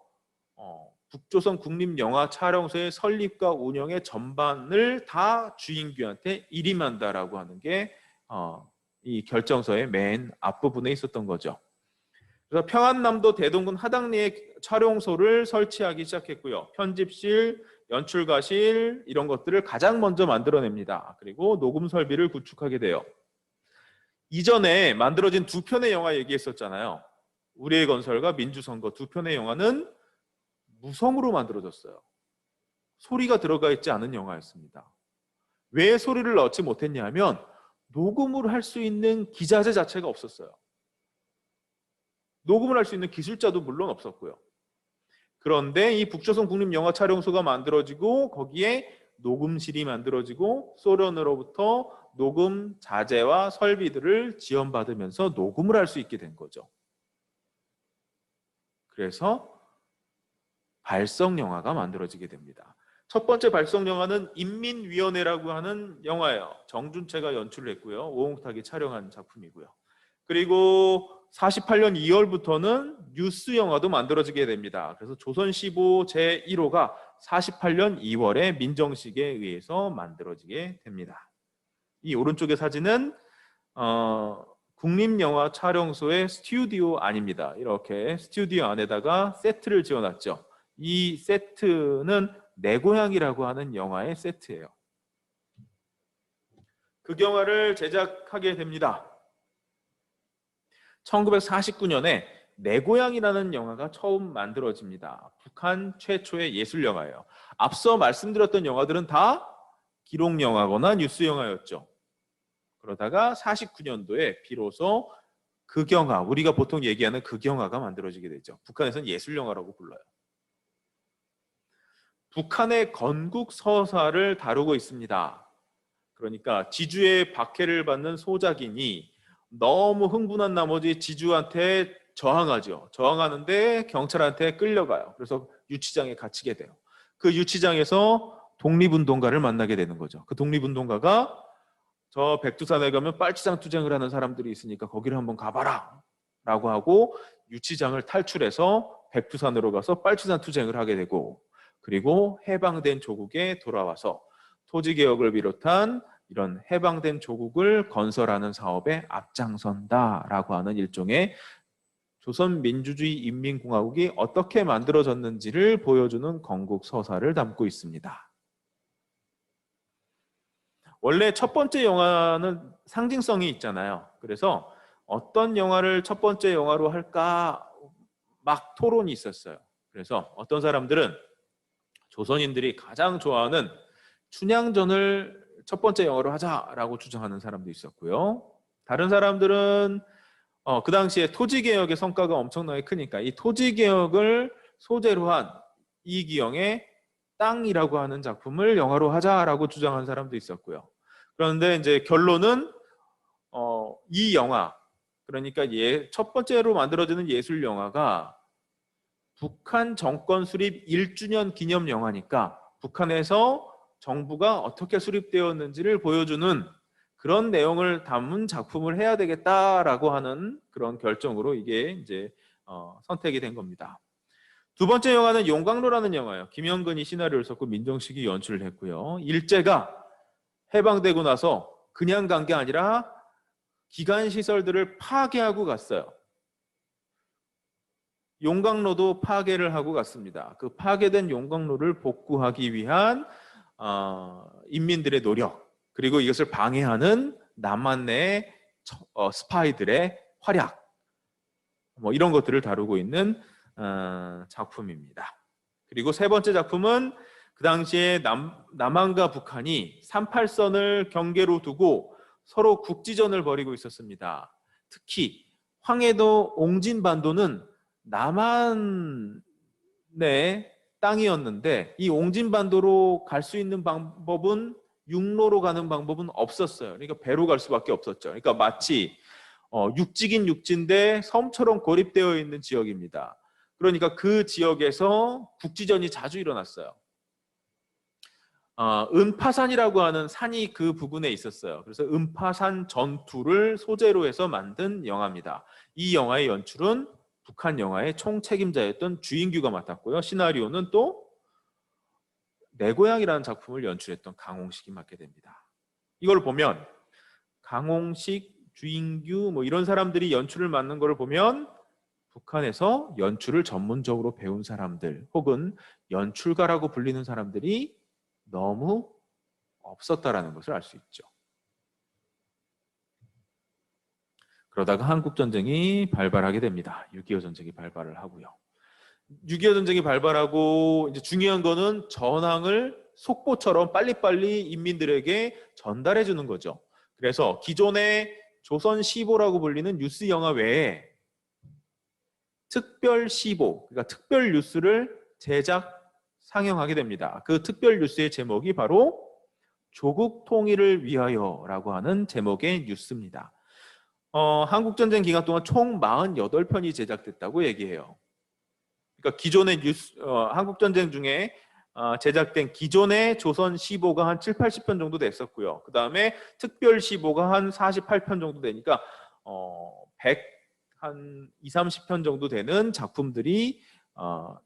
북조선 국립영화 촬영소의 설립과 운영의 전반을 다 주인규한테 일임한다라고 하는 게 이 결정서의 맨 앞부분에 있었던 거죠. 그래서 평안남도 대동군 하당리에 촬영소를 설치하기 시작했고요. 편집실, 연출가실 이런 것들을 가장 먼저 만들어냅니다. 그리고 녹음 설비를 구축하게 돼요. 이전에 만들어진 두 편의 영화 얘기했었잖아요. 우리의 건설과 민주선거 두 편의 영화는 무성으로 만들어졌어요. 소리가 들어가 있지 않은 영화였습니다. 왜 소리를 넣지 못했냐 하면 녹음을 할 수 있는 기자재 자체가 없었어요. 녹음을 할 수 있는 기술자도 물론 없었고요. 그런데 이 북조선 국립영화 촬영소가 만들어지고 거기에 녹음실이 만들어지고 소련으로부터 녹음 자재와 설비들을 지원받으면서 녹음을 할 수 있게 된 거죠. 그래서 발성 영화가 만들어지게 됩니다. 첫 번째 발성 영화는 인민위원회라고 하는 영화예요. 정준채가 연출을 했고요. 오홍탁이 촬영한 작품이고요. 그리고 48년 2월부터는 뉴스 영화도 만들어지게 됩니다. 그래서 조선시보 제1호가 48년 2월에 민정식에 의해서 만들어지게 됩니다. 이 오른쪽의 사진은 국립영화 촬영소의 스튜디오 안입니다. 이렇게 스튜디오 안에다가 세트를 지어놨죠. 이 세트는 내 고향이라고 하는 영화의 세트예요. 그 영화를 제작하게 됩니다. 1949년에 내 고향이라는 영화가 처음 만들어집니다. 북한 최초의 예술 영화예요. 앞서 말씀드렸던 영화들은 다 기록 영화거나 뉴스 영화였죠. 그러다가 49년도에 비로소 극영화, 우리가 보통 얘기하는 극영화가 만들어지게 되죠. 북한에서는 예술 영화라고 불러요. 북한의 건국 서사를 다루고 있습니다. 그러니까 지주의 박해를 받는 소작인이 너무 흥분한 나머지 지주한테 저항하죠. 저항하는데 경찰한테 끌려가요. 그래서 유치장에 갇히게 돼요. 그 유치장에서 독립운동가를 만나게 되는 거죠. 그 독립운동가가 저 백두산에 가면 빨치산 투쟁을 하는 사람들이 있으니까 거기를 한번 가봐라 라고 하고 유치장을 탈출해서 백두산으로 가서 빨치산 투쟁을 하게 되고, 그리고 해방된 조국에 돌아와서 토지개혁을 비롯한 이런 해방된 조국을 건설하는 사업에 앞장선다라고 하는 일종의 조선민주주의 인민공화국이 어떻게 만들어졌는지를 보여주는 건국서사를 담고 있습니다. 원래 첫 번째 영화는 상징성이 있잖아요. 그래서 어떤 영화를 첫 번째 영화로 할까 막 토론이 있었어요. 그래서 어떤 사람들은 조선인들이 가장 좋아하는 춘향전을 첫 번째 영화로 하자라고 주장하는 사람도 있었고요. 다른 사람들은 그 당시에 토지개혁의 성과가 엄청나게 크니까 이 토지개혁을 소재로 한 이기영의 땅이라고 하는 작품을 영화로 하자라고 주장하는 사람도 있었고요. 그런데 이제 결론은 이 영화, 그러니까 첫 번째로 만들어지는 예술 영화가 북한 정권 수립 1주년 기념 영화니까 북한에서 정부가 어떻게 수립되었는지를 보여주는 그런 내용을 담은 작품을 해야 되겠다라고 하는 그런 결정으로 이게 이제 선택이 된 겁니다. 두 번째 영화는 용광로라는 영화예요. 김영근이 시나리오를 썼고 민정식이 연출을 했고요. 일제가 해방되고 나서 그냥 간 게 아니라 기관 시설들을 파괴하고 갔어요. 용광로도 파괴를 하고 갔습니다. 그 파괴된 용광로를 복구하기 위한 인민들의 노력, 그리고 이것을 방해하는 남한 내 스파이들의 활약, 뭐 이런 것들을 다루고 있는 작품입니다. 그리고 세 번째 작품은 그 당시에 남한과 북한이 38선을 경계로 두고 서로 국지전을 벌이고 있었습니다. 특히 황해도 옹진반도는 남한 땅이었는데 이 옹진반도로 갈 수 있는 방법은 육로로 가는 방법은 없었어요. 그러니까 배로 갈 수밖에 없었죠. 그러니까 마치 육지긴 육지인데 섬처럼 고립되어 있는 지역입니다. 그러니까 그 지역에서 국지전이 자주 일어났어요. 은파산이라고 하는 산이 그 부근에 있었어요. 그래서 은파산 전투를 소재로 해서 만든 영화입니다. 이 영화의 연출은 북한 영화의 총책임자였던 주인규가 맡았고요. 시나리오는 또 내 고향이라는 작품을 연출했던 강홍식이 맡게 됩니다. 이걸 보면 강홍식, 주인규 뭐 이런 사람들이 연출을 맡는 걸 보면 북한에서 연출을 전문적으로 배운 사람들 혹은 연출가라고 불리는 사람들이 너무 없었다라는 것을 알 수 있죠. 그러다가 한국전쟁이 발발하게 됩니다. 6.25 전쟁이 발발을 하고요. 6.25 전쟁이 발발하고 이제 중요한 거는 전황을 속보처럼 빨리빨리 인민들에게 전달해 주는 거죠. 그래서 기존의 조선시보라고 불리는 뉴스 영화 외에 특별 시보, 그러니까 특별 뉴스를 제작 상영하게 됩니다. 그 특별 뉴스의 제목이 바로 조국 통일을 위하여라고 하는 제목의 뉴스입니다. 한국전쟁 기간 동안 총 48편이 제작됐다고 얘기해요. 그러니까 기존의 뉴스, 한국전쟁 중에 제작된 기존의 조선시보가 한 7, 80편 정도 됐었고요. 그 다음에 특별시보가 한 48편 정도 되니까 100한 2, 30편 정도 되는 작품들이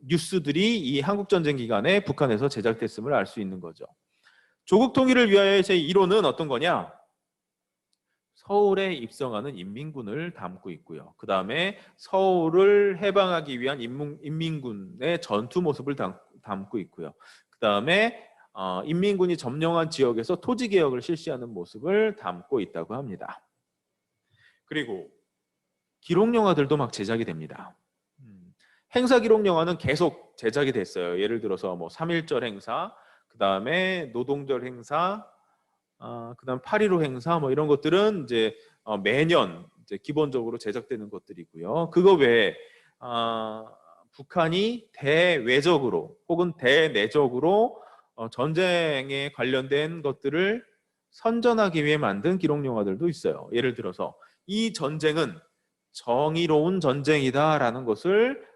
뉴스들이 이 한국전쟁 기간에 북한에서 제작됐음을 알 수 있는 거죠. 조국 통일을 위하여의 제1호는 어떤 거냐? 서울에 입성하는 인민군을 담고 있고요. 그 다음에 서울을 해방하기 위한 인민군의 전투 모습을 담고 있고요. 그 다음에 인민군이 점령한 지역에서 토지 개혁을 실시하는 모습을 담고 있다고 합니다. 그리고 기록 영화들도 막 제작이 됩니다. 행사 기록 영화는 계속 제작이 됐어요. 예를 들어서 뭐 3.1절 행사, 그 다음에 노동절 행사, 그다음 8.15 행사 뭐 이런 것들은 이제 매년 이제 기본적으로 제작되는 것들이고요. 그거 외에 북한이 대외적으로 혹은 대내적으로 전쟁에 관련된 것들을 선전하기 위해 만든 기록 영화들도 있어요. 예를 들어서 이 전쟁은 정의로운 전쟁이다라는 것을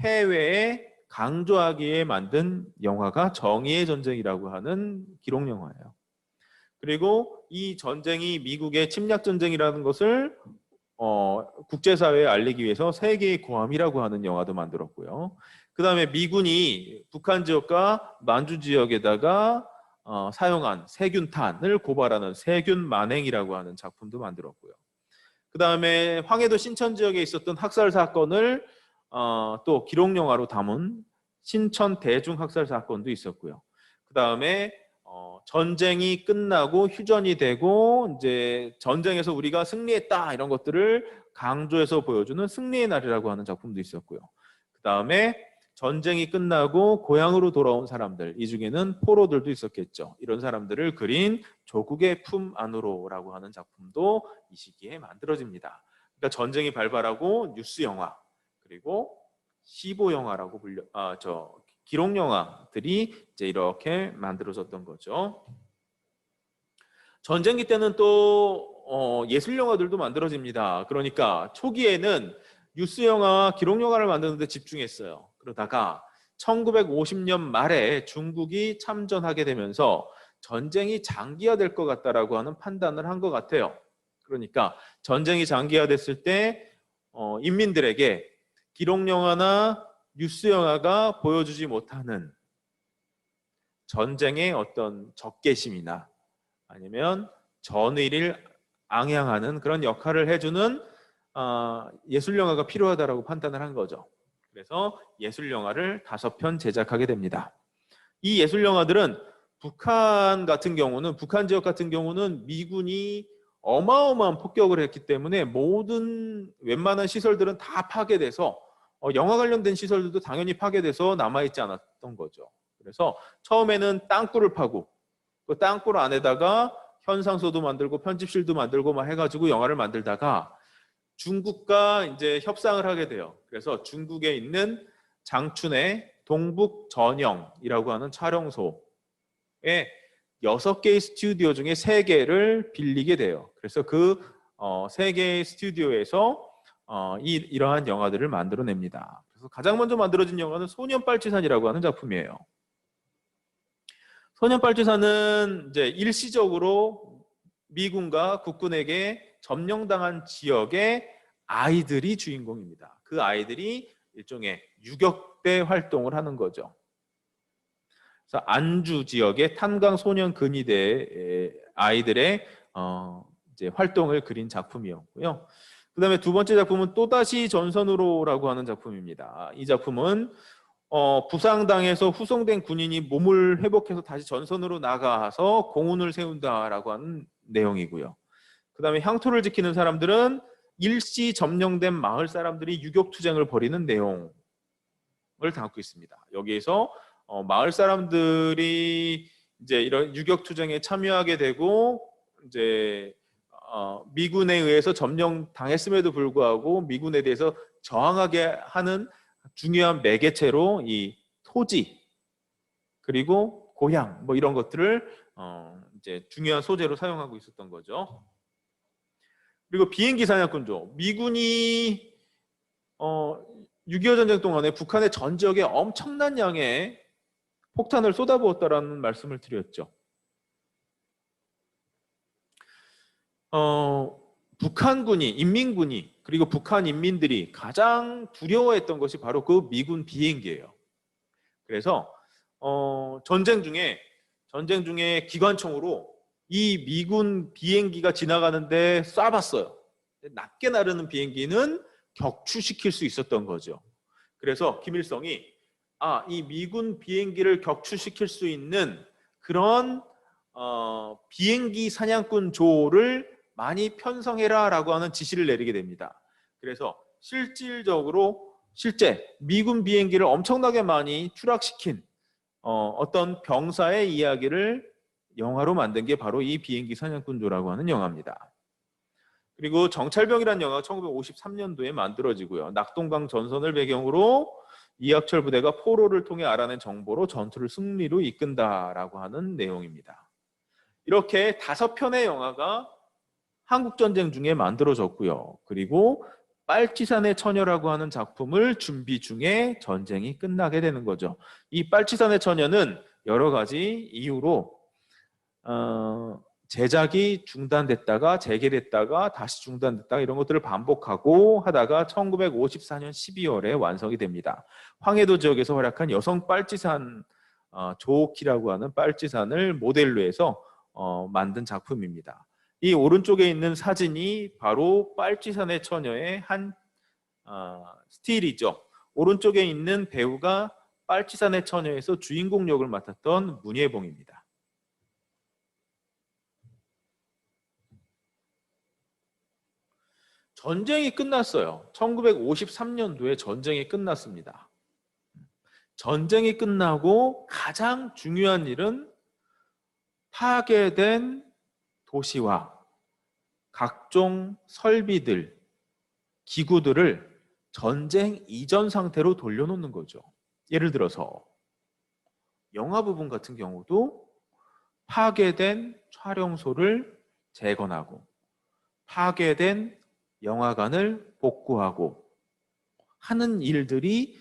해외에 강조하기 위해 만든 영화가 정의의 전쟁이라고 하는 기록 영화예요. 그리고 이 전쟁이 미국의 침략 전쟁이라는 것을 국제사회에 알리기 위해서 세계의 고함이라고 하는 영화도 만들었고요. 그 다음에 미군이 북한 지역과 만주 지역에다가 사용한 세균탄을 고발하는 세균 만행이라고 하는 작품도 만들었고요. 그 다음에 황해도 신천 지역에 있었던 학살 사건을 또 기록 영화로 담은 신천 대중 학살 사건도 있었고요. 그 다음에 전쟁이 끝나고 휴전이 되고 이제 전쟁에서 우리가 승리했다 이런 것들을 강조해서 보여주는 승리의 날이라고 하는 작품도 있었고요. 그 다음에 전쟁이 끝나고 고향으로 돌아온 사람들, 이 중에는 포로들도 있었겠죠. 이런 사람들을 그린 조국의 품 안으로라고 하는 작품도 이 시기에 만들어집니다. 그러니까 전쟁이 발발하고 뉴스 영화 그리고 시보 영화라고 기록 영화들이 이제 이렇게 만들어졌던 거죠. 전쟁기 때는 또 예술 영화들도 만들어집니다. 그러니까 초기에는 뉴스 영화와 기록 영화를 만드는 데 집중했어요. 그러다가 1950년 말에 중국이 참전하게 되면서 전쟁이 장기화될 것 같다라고 하는 판단을 한 것 같아요. 그러니까 전쟁이 장기화됐을 때 인민들에게 기록 영화나 뉴스 영화가 보여주지 못하는 전쟁의 어떤 적개심이나 아니면 전의를 앙양하는 그런 역할을 해주는 예술 영화가 필요하다라고 판단을 한 거죠. 그래서 예술 영화를 5편 제작하게 됩니다. 이 예술 영화들은 북한 지역 같은 경우는 미군이 어마어마한 폭격을 했기 때문에 모든 웬만한 시설들은 다 파괴돼서 영화 관련된 시설들도 당연히 파괴돼서 남아있지 않았던 거죠. 그래서 처음에는 땅굴을 파고 그 땅굴 안에다가 현상소도 만들고 편집실도 만들고 막 해가지고 영화를 만들다가 중국과 이제 협상을 하게 돼요. 그래서 중국에 있는 장춘의 동북 전형이라고 하는 촬영소에 6개의 스튜디오 중에 3개를 빌리게 돼요. 그래서 그 3개의 스튜디오에서 이러한 영화들을 만들어냅니다. 그래서 가장 먼저 만들어진 영화는 소년빨치산이라고 하는 작품이에요. 소년빨치산은 이제 일시적으로 미군과 국군에게 점령당한 지역의 아이들이 주인공입니다. 그 아이들이 일종의 유격대 활동을 하는 거죠. 그래서 안주 지역의 탄광 소년 근위대 아이들의 이제 활동을 그린 작품이었고요. 그다음에 두 번째 작품은 또다시 전선으로라고 하는 작품입니다. 이 작품은 부상당해서 후송된 군인이 몸을 회복해서 다시 전선으로 나가서 공훈을 세운다라고 하는 내용이고요. 그다음에 향토를 지키는 사람들은 일시 점령된 마을 사람들이 유격투쟁을 벌이는 내용을 담고 있습니다. 여기에서 마을 사람들이 이제 이런 유격투쟁에 참여하게 되고 이제 미군에 의해서 점령당했음에도 불구하고 미군에 대해서 저항하게 하는 중요한 매개체로 이 토지 그리고 고향 뭐 이런 것들을 이제 중요한 소재로 사용하고 있었던 거죠. 그리고 비행기 사냥꾼조. 미군이 6.25 전쟁 동안에 북한의 전 지역에 엄청난 양의 폭탄을 쏟아부었다라는 말씀을 드렸죠. 북한군이, 인민군이 그리고 북한 인민들이 가장 두려워했던 것이 바로 그 미군 비행기예요. 그래서 전쟁 중에 기관총으로 이 미군 비행기가 지나가는데 쏴봤어요. 낮게 나르는 비행기는 격추시킬 수 있었던 거죠. 그래서 김일성이 이 미군 비행기를 격추시킬 수 있는 그런 비행기 사냥꾼 조를 많이 편성해라라고 하는 지시를 내리게 됩니다. 그래서 실제 미군 비행기를 엄청나게 많이 추락시킨 어떤 병사의 이야기를 영화로 만든 게 바로 이 비행기 사냥꾼조라고 하는 영화입니다. 그리고 정찰병이라는 영화가 1953년도에 만들어지고요. 낙동강 전선을 배경으로 이학철 부대가 포로를 통해 알아낸 정보로 전투를 승리로 이끈다라고 하는 내용입니다. 이렇게 5편의 영화가 한국전쟁 중에 만들어졌고요. 그리고 빨치산의 처녀라고 하는 작품을 준비 중에 전쟁이 끝나게 되는 거죠. 이 빨치산의 처녀는 여러 가지 이유로 제작이 중단됐다가 재개됐다가 다시 중단됐다가 이런 것들을 반복하고 하다가 1954년 12월에 완성이 됩니다. 황해도 지역에서 활약한 여성 빨치산 조옥희라고 하는 빨치산을 모델로 해서 만든 작품입니다. 이 오른쪽에 있는 사진이 바로 빨치산의 처녀의 한 스틸이죠. 오른쪽에 있는 배우가 빨치산의 처녀에서 주인공 역을 맡았던 문예봉입니다. 전쟁이 끝났어요. 1953년도에 전쟁이 끝났습니다. 전쟁이 끝나고 가장 중요한 일은 파괴된 도시와 각종 설비들, 기구들을 전쟁 이전 상태로 돌려놓는 거죠. 예를 들어서 영화 부분 같은 경우도 파괴된 촬영소를 재건하고 파괴된 영화관을 복구하고 하는 일들이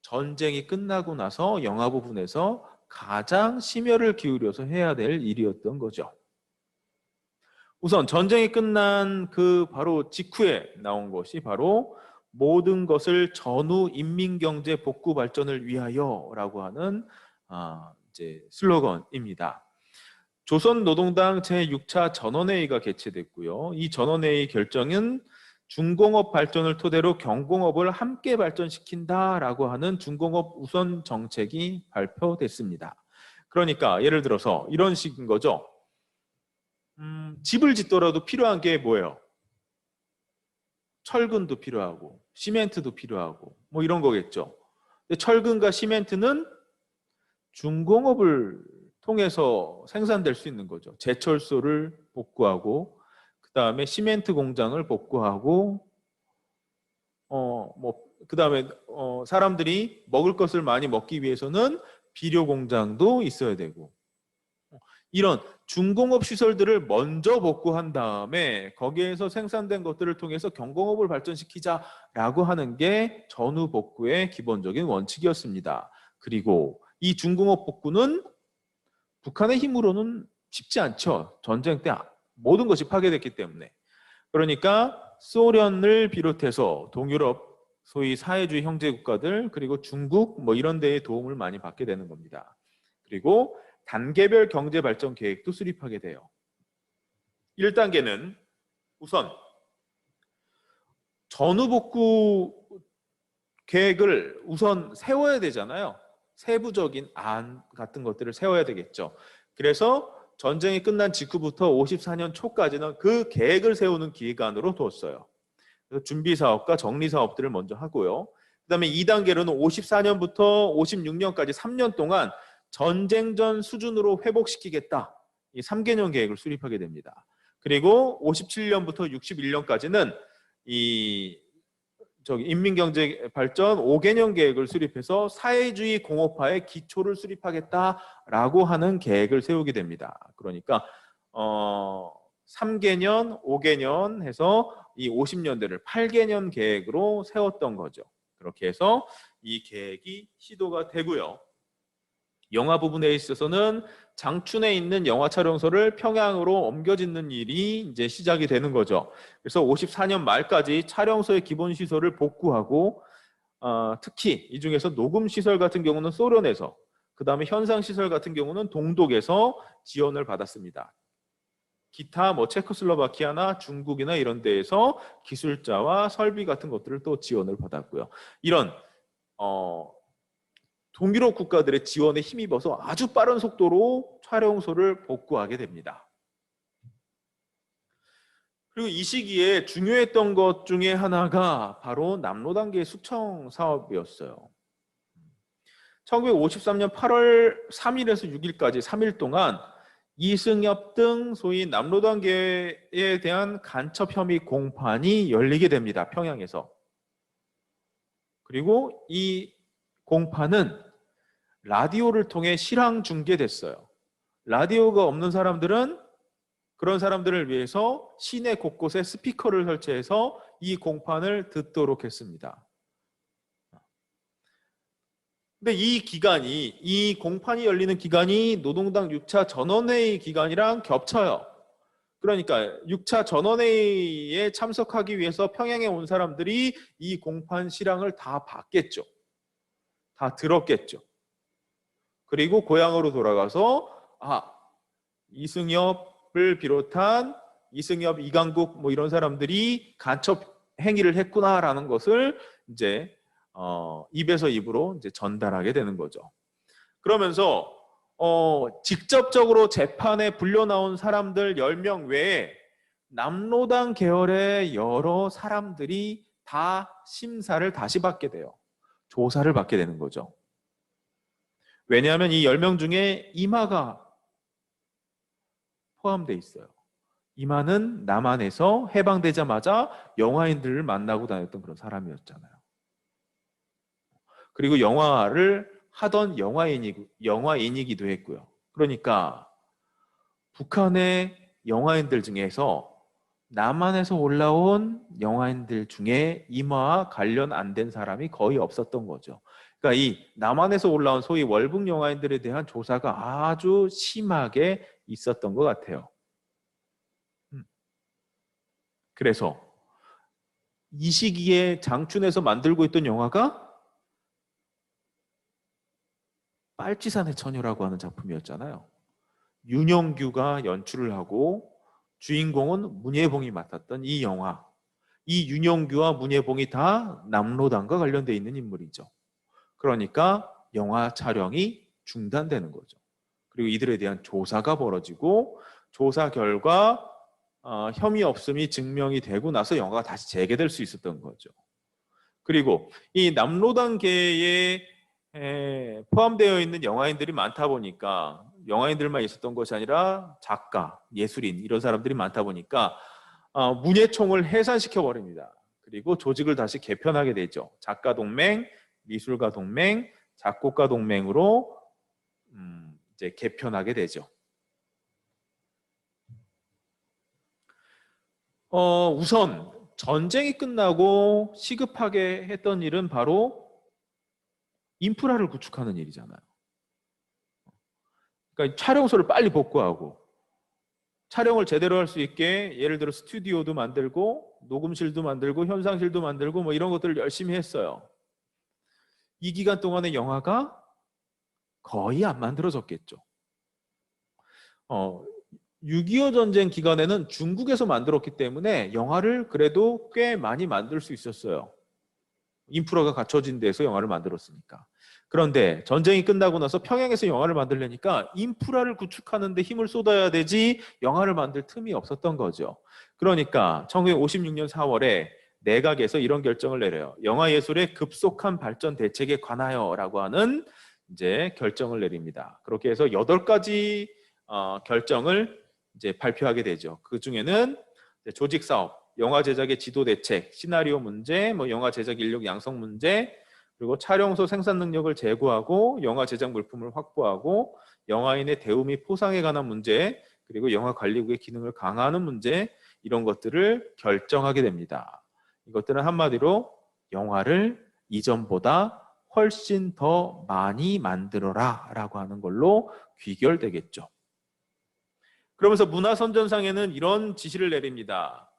전쟁이 끝나고 나서 영화 부분에서 가장 심혈을 기울여서 해야 될 일이었던 거죠. 우선 전쟁이 끝난 그 바로 직후에 나온 것이 바로 모든 것을 전후 인민경제 복구 발전을 위하여라고 하는 이제 슬로건입니다. 조선노동당 제6차 전원회의가 개최됐고요. 이 전원회의 결정은 중공업 발전을 토대로 경공업을 함께 발전시킨다라고 하는 중공업 우선 정책이 발표됐습니다. 그러니까 예를 들어서 이런 식인 거죠. 집을 짓더라도 필요한 게 뭐예요? 철근도 필요하고 시멘트도 필요하고 뭐 이런 거겠죠. 근데 철근과 시멘트는 중공업을 통해서 생산될 수 있는 거죠. 제철소를 복구하고 그 다음에 시멘트 공장을 복구하고 그다음에 사람들이 먹을 것을 많이 먹기 위해서는 비료 공장도 있어야 되고, 이런 중공업 시설들을 먼저 복구한 다음에 거기에서 생산된 것들을 통해서 경공업을 발전시키자라고 하는 게 전후 복구의 기본적인 원칙이었습니다. 그리고 이 중공업 복구는 북한의 힘으로는 쉽지 않죠. 전쟁 때 모든 것이 파괴됐기 때문에. 그러니까 소련을 비롯해서 동유럽 소위 사회주의 형제 국가들, 그리고 중국 이런 데의 도움을 많이 받게 되는 겁니다. 그리고 단계별 경제 발전 계획도 수립하게 돼요. 1단계는 우선 전후 복구 계획을 우선 세워야 되잖아요. 세부적인 안 같은 것들을 세워야 되겠죠. 그래서 전쟁이 끝난 직후부터 54년 초까지는 그 계획을 세우는 기간으로 뒀어요. 그래서 준비 사업과 정리 사업들을 먼저 하고요. 그다음에 2단계로는 54년부터 56년까지 3년 동안 전쟁 전 수준으로 회복시키겠다. 이 3개년 계획을 수립하게 됩니다. 그리고 57년부터 61년까지는 인민경제발전 5개년 계획을 수립해서 사회주의 공업화의 기초를 수립하겠다라고 하는 계획을 세우게 됩니다. 그러니까 3개년, 5개년 해서 이 50년대를 8개년 계획으로 세웠던 거죠. 그렇게 해서 이 계획이 시도가 되고요. 영화 부분에 있어서는 장춘에 있는 영화 촬영소를 평양으로 옮겨 짓는 일이 이제 시작이 되는 거죠. 그래서 54년 말까지 촬영소의 기본 시설을 복구하고, 특히 이 중에서 녹음 시설 같은 경우는 소련에서, 그 다음에 현상 시설 같은 경우는 동독에서 지원을 받았습니다. 기타 체코슬로바키아나 중국이나 이런 데에서 기술자와 설비 같은 것들을 또 지원을 받았고요. 이런 동유럽 국가들의 지원에 힘입어서 아주 빠른 속도로 촬영소를 복구하게 됩니다. 그리고 이 시기에 중요했던 것 중에 하나가 바로 남로단계 숙청 사업이었어요. 1953년 8월 3일에서 6일까지 3일 동안 이승엽 등 소위 남로단계에 대한 간첩 혐의 공판이 열리게 됩니다. 평양에서. 그리고 이 공판은 라디오를 통해 실황 중계됐어요. 라디오가 없는 사람들은 그런 사람들을 위해서 시내 곳곳에 스피커를 설치해서 이 공판을 듣도록 했습니다. 근데 이 공판이 열리는 기간이 노동당 6차 전원회의 기간이랑 겹쳐요. 그러니까 6차 전원회의에 참석하기 위해서 평양에 온 사람들이 이 공판 실황을 다 봤겠죠. 다 들었겠죠. 그리고 고향으로 돌아가서 이승엽을 비롯한 이승엽, 이강국 이런 사람들이 간첩 행위를 했구나라는 것을 이제 입에서 입으로 이제 전달하게 되는 거죠. 그러면서 직접적으로 재판에 불려 나온 사람들 10명 외에 남로당 계열의 여러 사람들이 다 심사를 다시 받게 돼요. 조사를 받게 되는 거죠. 왜냐하면 이 10명 중에 이마가 포함되어 있어요. 이마는 남한에서 해방되자마자 영화인들을 만나고 다녔던 그런 사람이었잖아요. 그리고 영화를 하던 영화인이기도 했고요. 그러니까 북한의 영화인들 중에서 남한에서 올라온 영화인들 중에 이마와 관련 안 된 사람이 거의 없었던 거죠. 그러니까 이 남한에서 올라온 소위 월북 영화인들에 대한 조사가 아주 심하게 있었던 것 같아요. 그래서 이 시기에 장춘에서 만들고 있던 영화가 빨치산의 처녀라고 하는 작품이었잖아요. 윤영규가 연출을 하고 주인공은 문예봉이 맡았던 이 영화. 이 윤영규와 문예봉이 다 남로당과 관련되어 있는 인물이죠. 그러니까 영화 촬영이 중단되는 거죠. 그리고 이들에 대한 조사가 벌어지고 조사 결과 혐의 없음이 증명이 되고 나서 영화가 다시 재개될 수 있었던 거죠. 그리고 이 남로당계에 포함되어 있는 영화인들이 많다 보니까 영화인들만 있었던 것이 아니라 작가, 예술인 이런 사람들이 많다 보니까 문예총을 해산시켜 버립니다. 그리고 조직을 다시 개편하게 되죠. 작가 동맹, 미술가 동맹, 작곡가 동맹으로 이제 개편하게 되죠. 우선 전쟁이 끝나고 시급하게 했던 일은 바로 인프라를 구축하는 일이잖아요. 그러니까 촬영소를 빨리 복구하고 촬영을 제대로 할 수 있게 예를 들어 스튜디오도 만들고 녹음실도 만들고 현상실도 만들고 뭐 이런 것들을 열심히 했어요. 이 기간 동안에 영화가 거의 안 만들어졌겠죠. 6.25 전쟁 기간에는 중국에서 만들었기 때문에 영화를 그래도 꽤 많이 만들 수 있었어요. 인프라가 갖춰진 데서 영화를 만들었으니까. 그런데 전쟁이 끝나고 나서 평양에서 영화를 만들려니까 인프라를 구축하는 데 힘을 쏟아야 되지 영화를 만들 틈이 없었던 거죠. 그러니까 1956년 4월에 내각에서 이런 결정을 내려요. 영화 예술의 급속한 발전 대책에 관하여라고 하는 이제 결정을 내립니다. 그렇게 해서 8가지 결정을 이제 발표하게 되죠. 그 중에는 조직 사업, 영화 제작의 지도 대책, 시나리오 문제, 뭐 영화 제작 인력 양성 문제, 그리고 촬영소 생산 능력을 제고하고 영화 제작 물품을 확보하고 영화인의 대우 및 포상에 관한 문제, 그리고 영화 관리국의 기능을 강화하는 문제, 이런 것들을 결정하게 됩니다. 이것들은 한마디로 영화를 이전보다 훨씬 더 많이 만들어라 라고 하는 걸로 귀결되겠죠. 그러면서 문화선전상에는 이런 지시를 내립니다.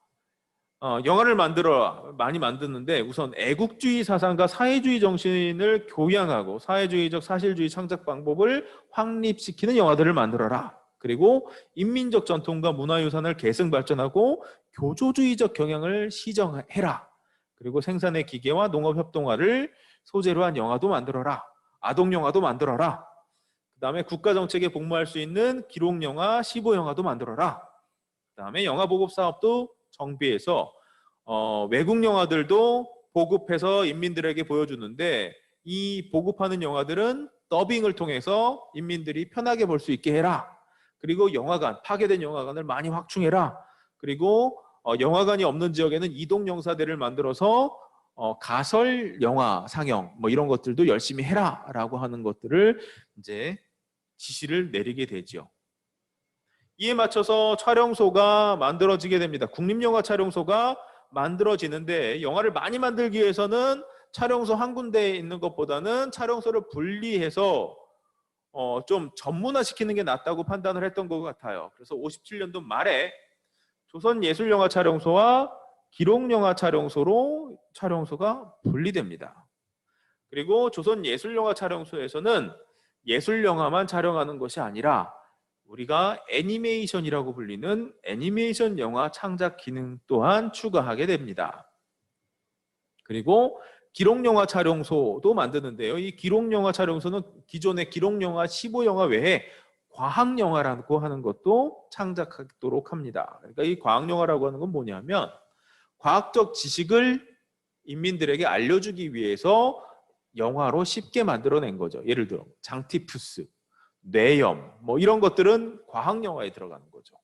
영화를 많이 만드는데 우선 애국주의 사상과 사회주의 정신을 교양하고 사회주의적 사실주의 창작 방법을 확립시키는 영화들을 만들어라. 그리고 인민적 전통과 문화유산을 계승 발전하고 교조주의적 경향을 시정해라. 그리고 생산의 기계와 농업 협동화를 소재로 한 영화도 만들어라. 아동 영화도 만들어라. 그 다음에 국가정책에 복무할 수 있는 기록영화, 15영화도 만들어라. 그 다음에 영화보급사업도 정비해서 외국 영화들도 보급해서 인민들에게 보여주는데 이 보급하는 영화들은 더빙을 통해서 인민들이 편하게 볼 수 있게 해라. 그리고 영화관, 파괴된 영화관을 많이 확충해라. 그리고 영화관이 없는 지역에는 이동영사대를 만들어서 가설 영화 상영 뭐 이런 것들도 열심히 해라라고 하는 것들을 이제 지시를 내리게 되죠. 이에 맞춰서 촬영소가 만들어지게 됩니다. 국립영화 촬영소가 만들어지는데 영화를 많이 만들기 위해서는 촬영소 한 군데에 있는 것보다는 촬영소를 분리해서 좀 전문화시키는 게 낫다고 판단을 했던 것 같아요. 그래서 57년도 말에 조선예술영화 촬영소와 기록영화 촬영소로 촬영소가 분리됩니다. 그리고 조선예술영화 촬영소에서는 예술영화만 촬영하는 것이 아니라 우리가 애니메이션이라고 불리는 애니메이션 영화 창작 기능 또한 추가하게 됩니다. 그리고 기록영화 촬영소도 만드는데요. 이 기록영화 촬영소는 기존의 기록영화 15영화 외에 과학영화라고 하는 것도 창작하도록 합니다. 그러니까 이 과학영화라고 하는 건 뭐냐면 과학적 지식을 인민들에게 알려주기 위해서 영화로 쉽게 만들어낸 거죠. 예를 들어 장티푸스, 뇌염 뭐 이런 것들은 과학영화에 들어가는 거죠.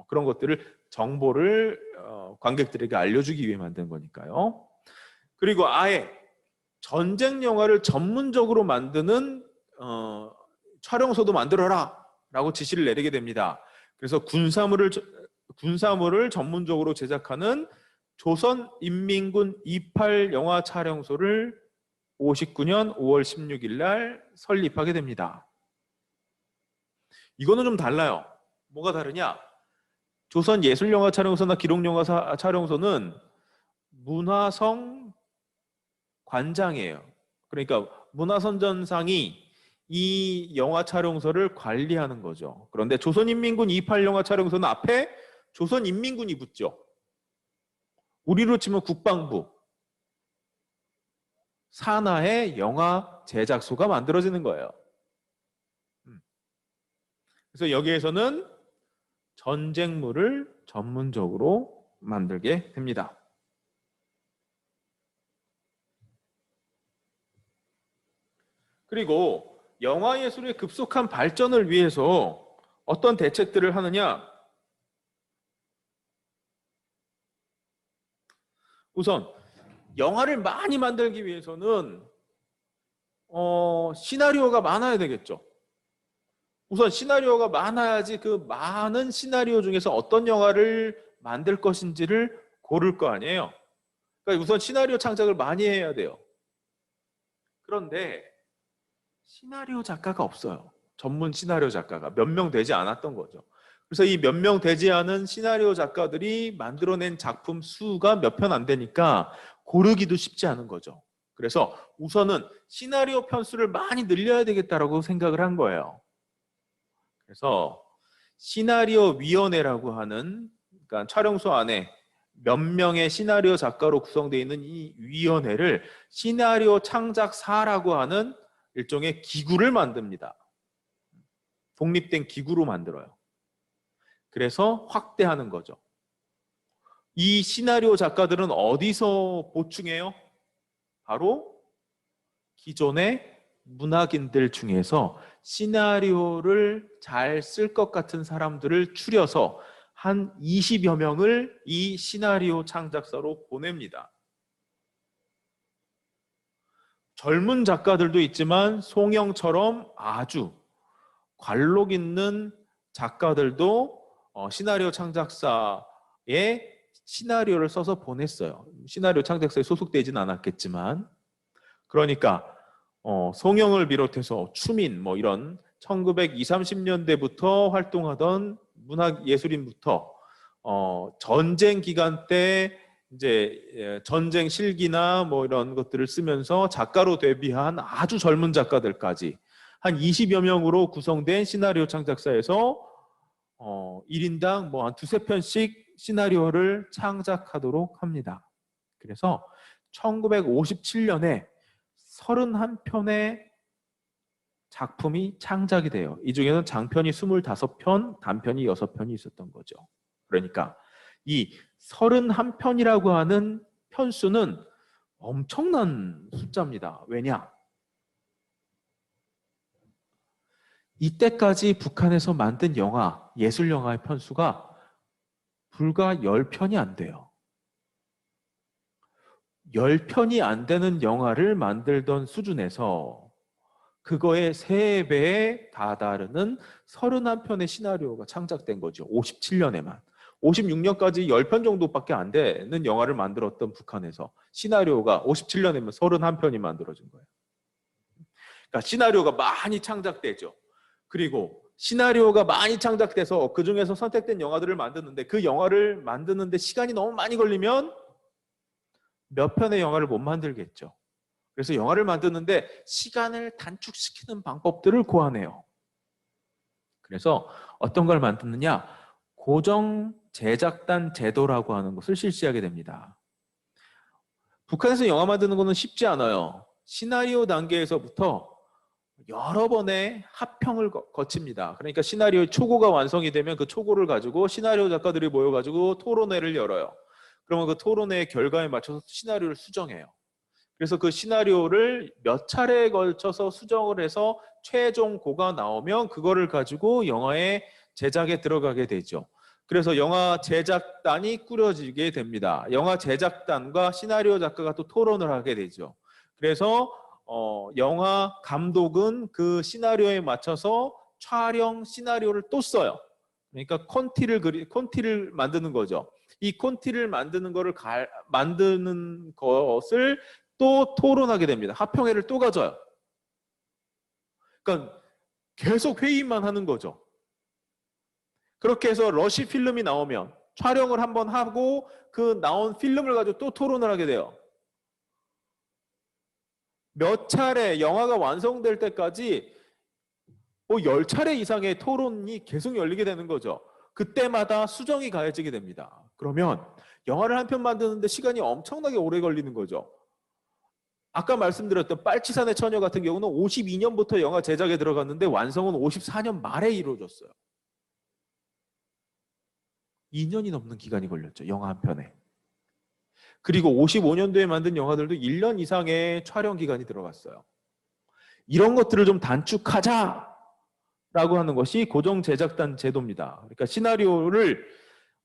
그런 것들을 정보를 관객들에게 알려주기 위해 만든 거니까요. 그리고 아예 전쟁 영화를 전문적으로 만드는 촬영소도 만들어라 라고 지시를 내리게 됩니다. 그래서 군사물을 전문적으로 제작하는 조선인민군 28 영화 촬영소를 59년 5월 16일 날 설립하게 됩니다. 이거는 좀 달라요. 뭐가 다르냐? 조선예술영화 촬영소나 기록영화 촬영소는 문화성 관장이에요. 그러니까 문화선전상이 이 영화 촬영소를 관리하는 거죠. 그런데 조선인민군 28 영화 촬영소는 앞에 조선인민군이 붙죠. 우리로 치면 국방부 산하의 영화 제작소가 만들어지는 거예요. 그래서 여기에서는 전쟁물을 전문적으로 만들게 됩니다. 그리고 영화예술의 급속한 발전을 위해서 어떤 대책들을 하느냐? 우선 영화를 많이 만들기 위해서는 시나리오가 많아야 되겠죠. 우선 시나리오가 많아야지 그 많은 시나리오 중에서 어떤 영화를 만들 것인지를 고를 거 아니에요. 그러니까 우선 시나리오 창작을 많이 해야 돼요. 그런데 시나리오 작가가 없어요. 전문 시나리오 작가가 몇 명 되지 않았던 거죠. 그래서 이 몇 명 되지 않은 시나리오 작가들이 만들어낸 작품 수가 몇 편 안 되니까 고르기도 쉽지 않은 거죠. 그래서 우선은 시나리오 편수를 많이 늘려야 되겠다라고 생각을 한 거예요. 그래서 시나리오 위원회라고 하는, 그러니까 촬영소 안에 몇 명의 시나리오 작가로 구성되어 있는 이 위원회를 시나리오 창작사라고 하는 일종의 기구를 만듭니다. 독립된 기구로 만들어요. 그래서 확대하는 거죠. 이 시나리오 작가들은 어디서 보충해요? 바로 기존의 문학인들 중에서 시나리오를 잘 쓸 것 같은 사람들을 추려서 한 20여 명을 이 시나리오 창작사로 보냅니다. 젊은 작가들도 있지만 송영처럼 아주 관록 있는 작가들도 시나리오 창작사에 시나리오를 써서 보냈어요. 시나리오 창작사에 소속되지는 않았겠지만, 그러니까 송영을 비롯해서 추민 뭐 이런 1920, 30년대부터 활동하던 문학 예술인부터 전쟁 기간 때 이제 전쟁 실기나 뭐 이런 것들을 쓰면서 작가로 데뷔한 아주 젊은 작가들까지 한 20여 명으로 구성된 시나리오 창작사에서 1인당 뭐 한 두세 편씩 시나리오를 창작하도록 합니다. 그래서 1957년에 31편의 작품이 창작이 돼요. 이 중에는 장편이 25편, 단편이 6편이 있었던 거죠. 그러니까 이 31편이라고 하는 편수는 엄청난 숫자입니다. 왜냐? 이때까지 북한에서 만든 영화, 예술 영화의 편수가 불과 10편이 안 돼요. 10편이 안 되는 영화를 만들던 수준에서 그거의 3배에 다다르는 31편의 시나리오가 창작된 거죠. 57년에만. 56년까지 10편 정도밖에 안 되는 영화를 만들었던 북한에서 시나리오가 57년에만 31편이 만들어진 거예요. 그러니까 시나리오가 많이 창작되죠. 그리고 시나리오가 많이 창작돼서 그 중에서 선택된 영화들을 만드는데, 그 영화를 만드는데 시간이 너무 많이 걸리면 몇 편의 영화를 못 만들겠죠. 그래서 영화를 만드는데 시간을 단축시키는 방법들을 고안해요. 그래서 어떤 걸 만드느냐? 고정 제작단 제도라고 하는 것을 실시하게 됩니다. 북한에서 영화 만드는 거는 쉽지 않아요. 시나리오 단계에서부터 여러 번의 합평을 거칩니다. 그러니까 시나리오의 초고가 완성이 되면 그 초고를 가지고 시나리오 작가들이 모여가지고 토론회를 열어요. 그러면 그 토론회의 결과에 맞춰서 시나리오를 수정해요. 그래서 그 시나리오를 몇 차례에 걸쳐서 수정을 해서 최종 고가 나오면 그거를 가지고 영화의 제작에 들어가게 되죠. 그래서 영화 제작단이 꾸려지게 됩니다. 영화 제작단과 시나리오 작가가 또 토론을 하게 되죠. 그래서 영화 감독은 그 시나리오에 맞춰서 촬영 시나리오를 또 써요. 그러니까 콘티를 만드는 거죠. 이 콘티를 만드는 만드는 것을 또 토론하게 됩니다. 합평회를 또 가져요. 그러니까 계속 회의만 하는 거죠. 그렇게 해서 러시 필름이 나오면 촬영을 한번 하고 그 나온 필름을 가지고 또 토론을 하게 돼요. 몇 차례 영화가 완성될 때까지 뭐 10차례 이상의 토론이 계속 열리게 되는 거죠. 그때마다 수정이 가해지게 됩니다. 그러면 영화를 한 편 만드는데 시간이 엄청나게 오래 걸리는 거죠. 아까 말씀드렸던 빨치산의 처녀 같은 경우는 52년부터 영화 제작에 들어갔는데 완성은 54년 말에 이루어졌어요. 2년이 넘는 기간이 걸렸죠. 영화 한 편에. 그리고 55년도에 만든 영화들도 1년 이상의 촬영 기간이 들어갔어요. 이런 것들을 좀 단축하자라고 하는 것이 고정 제작단 제도입니다. 그러니까 시나리오를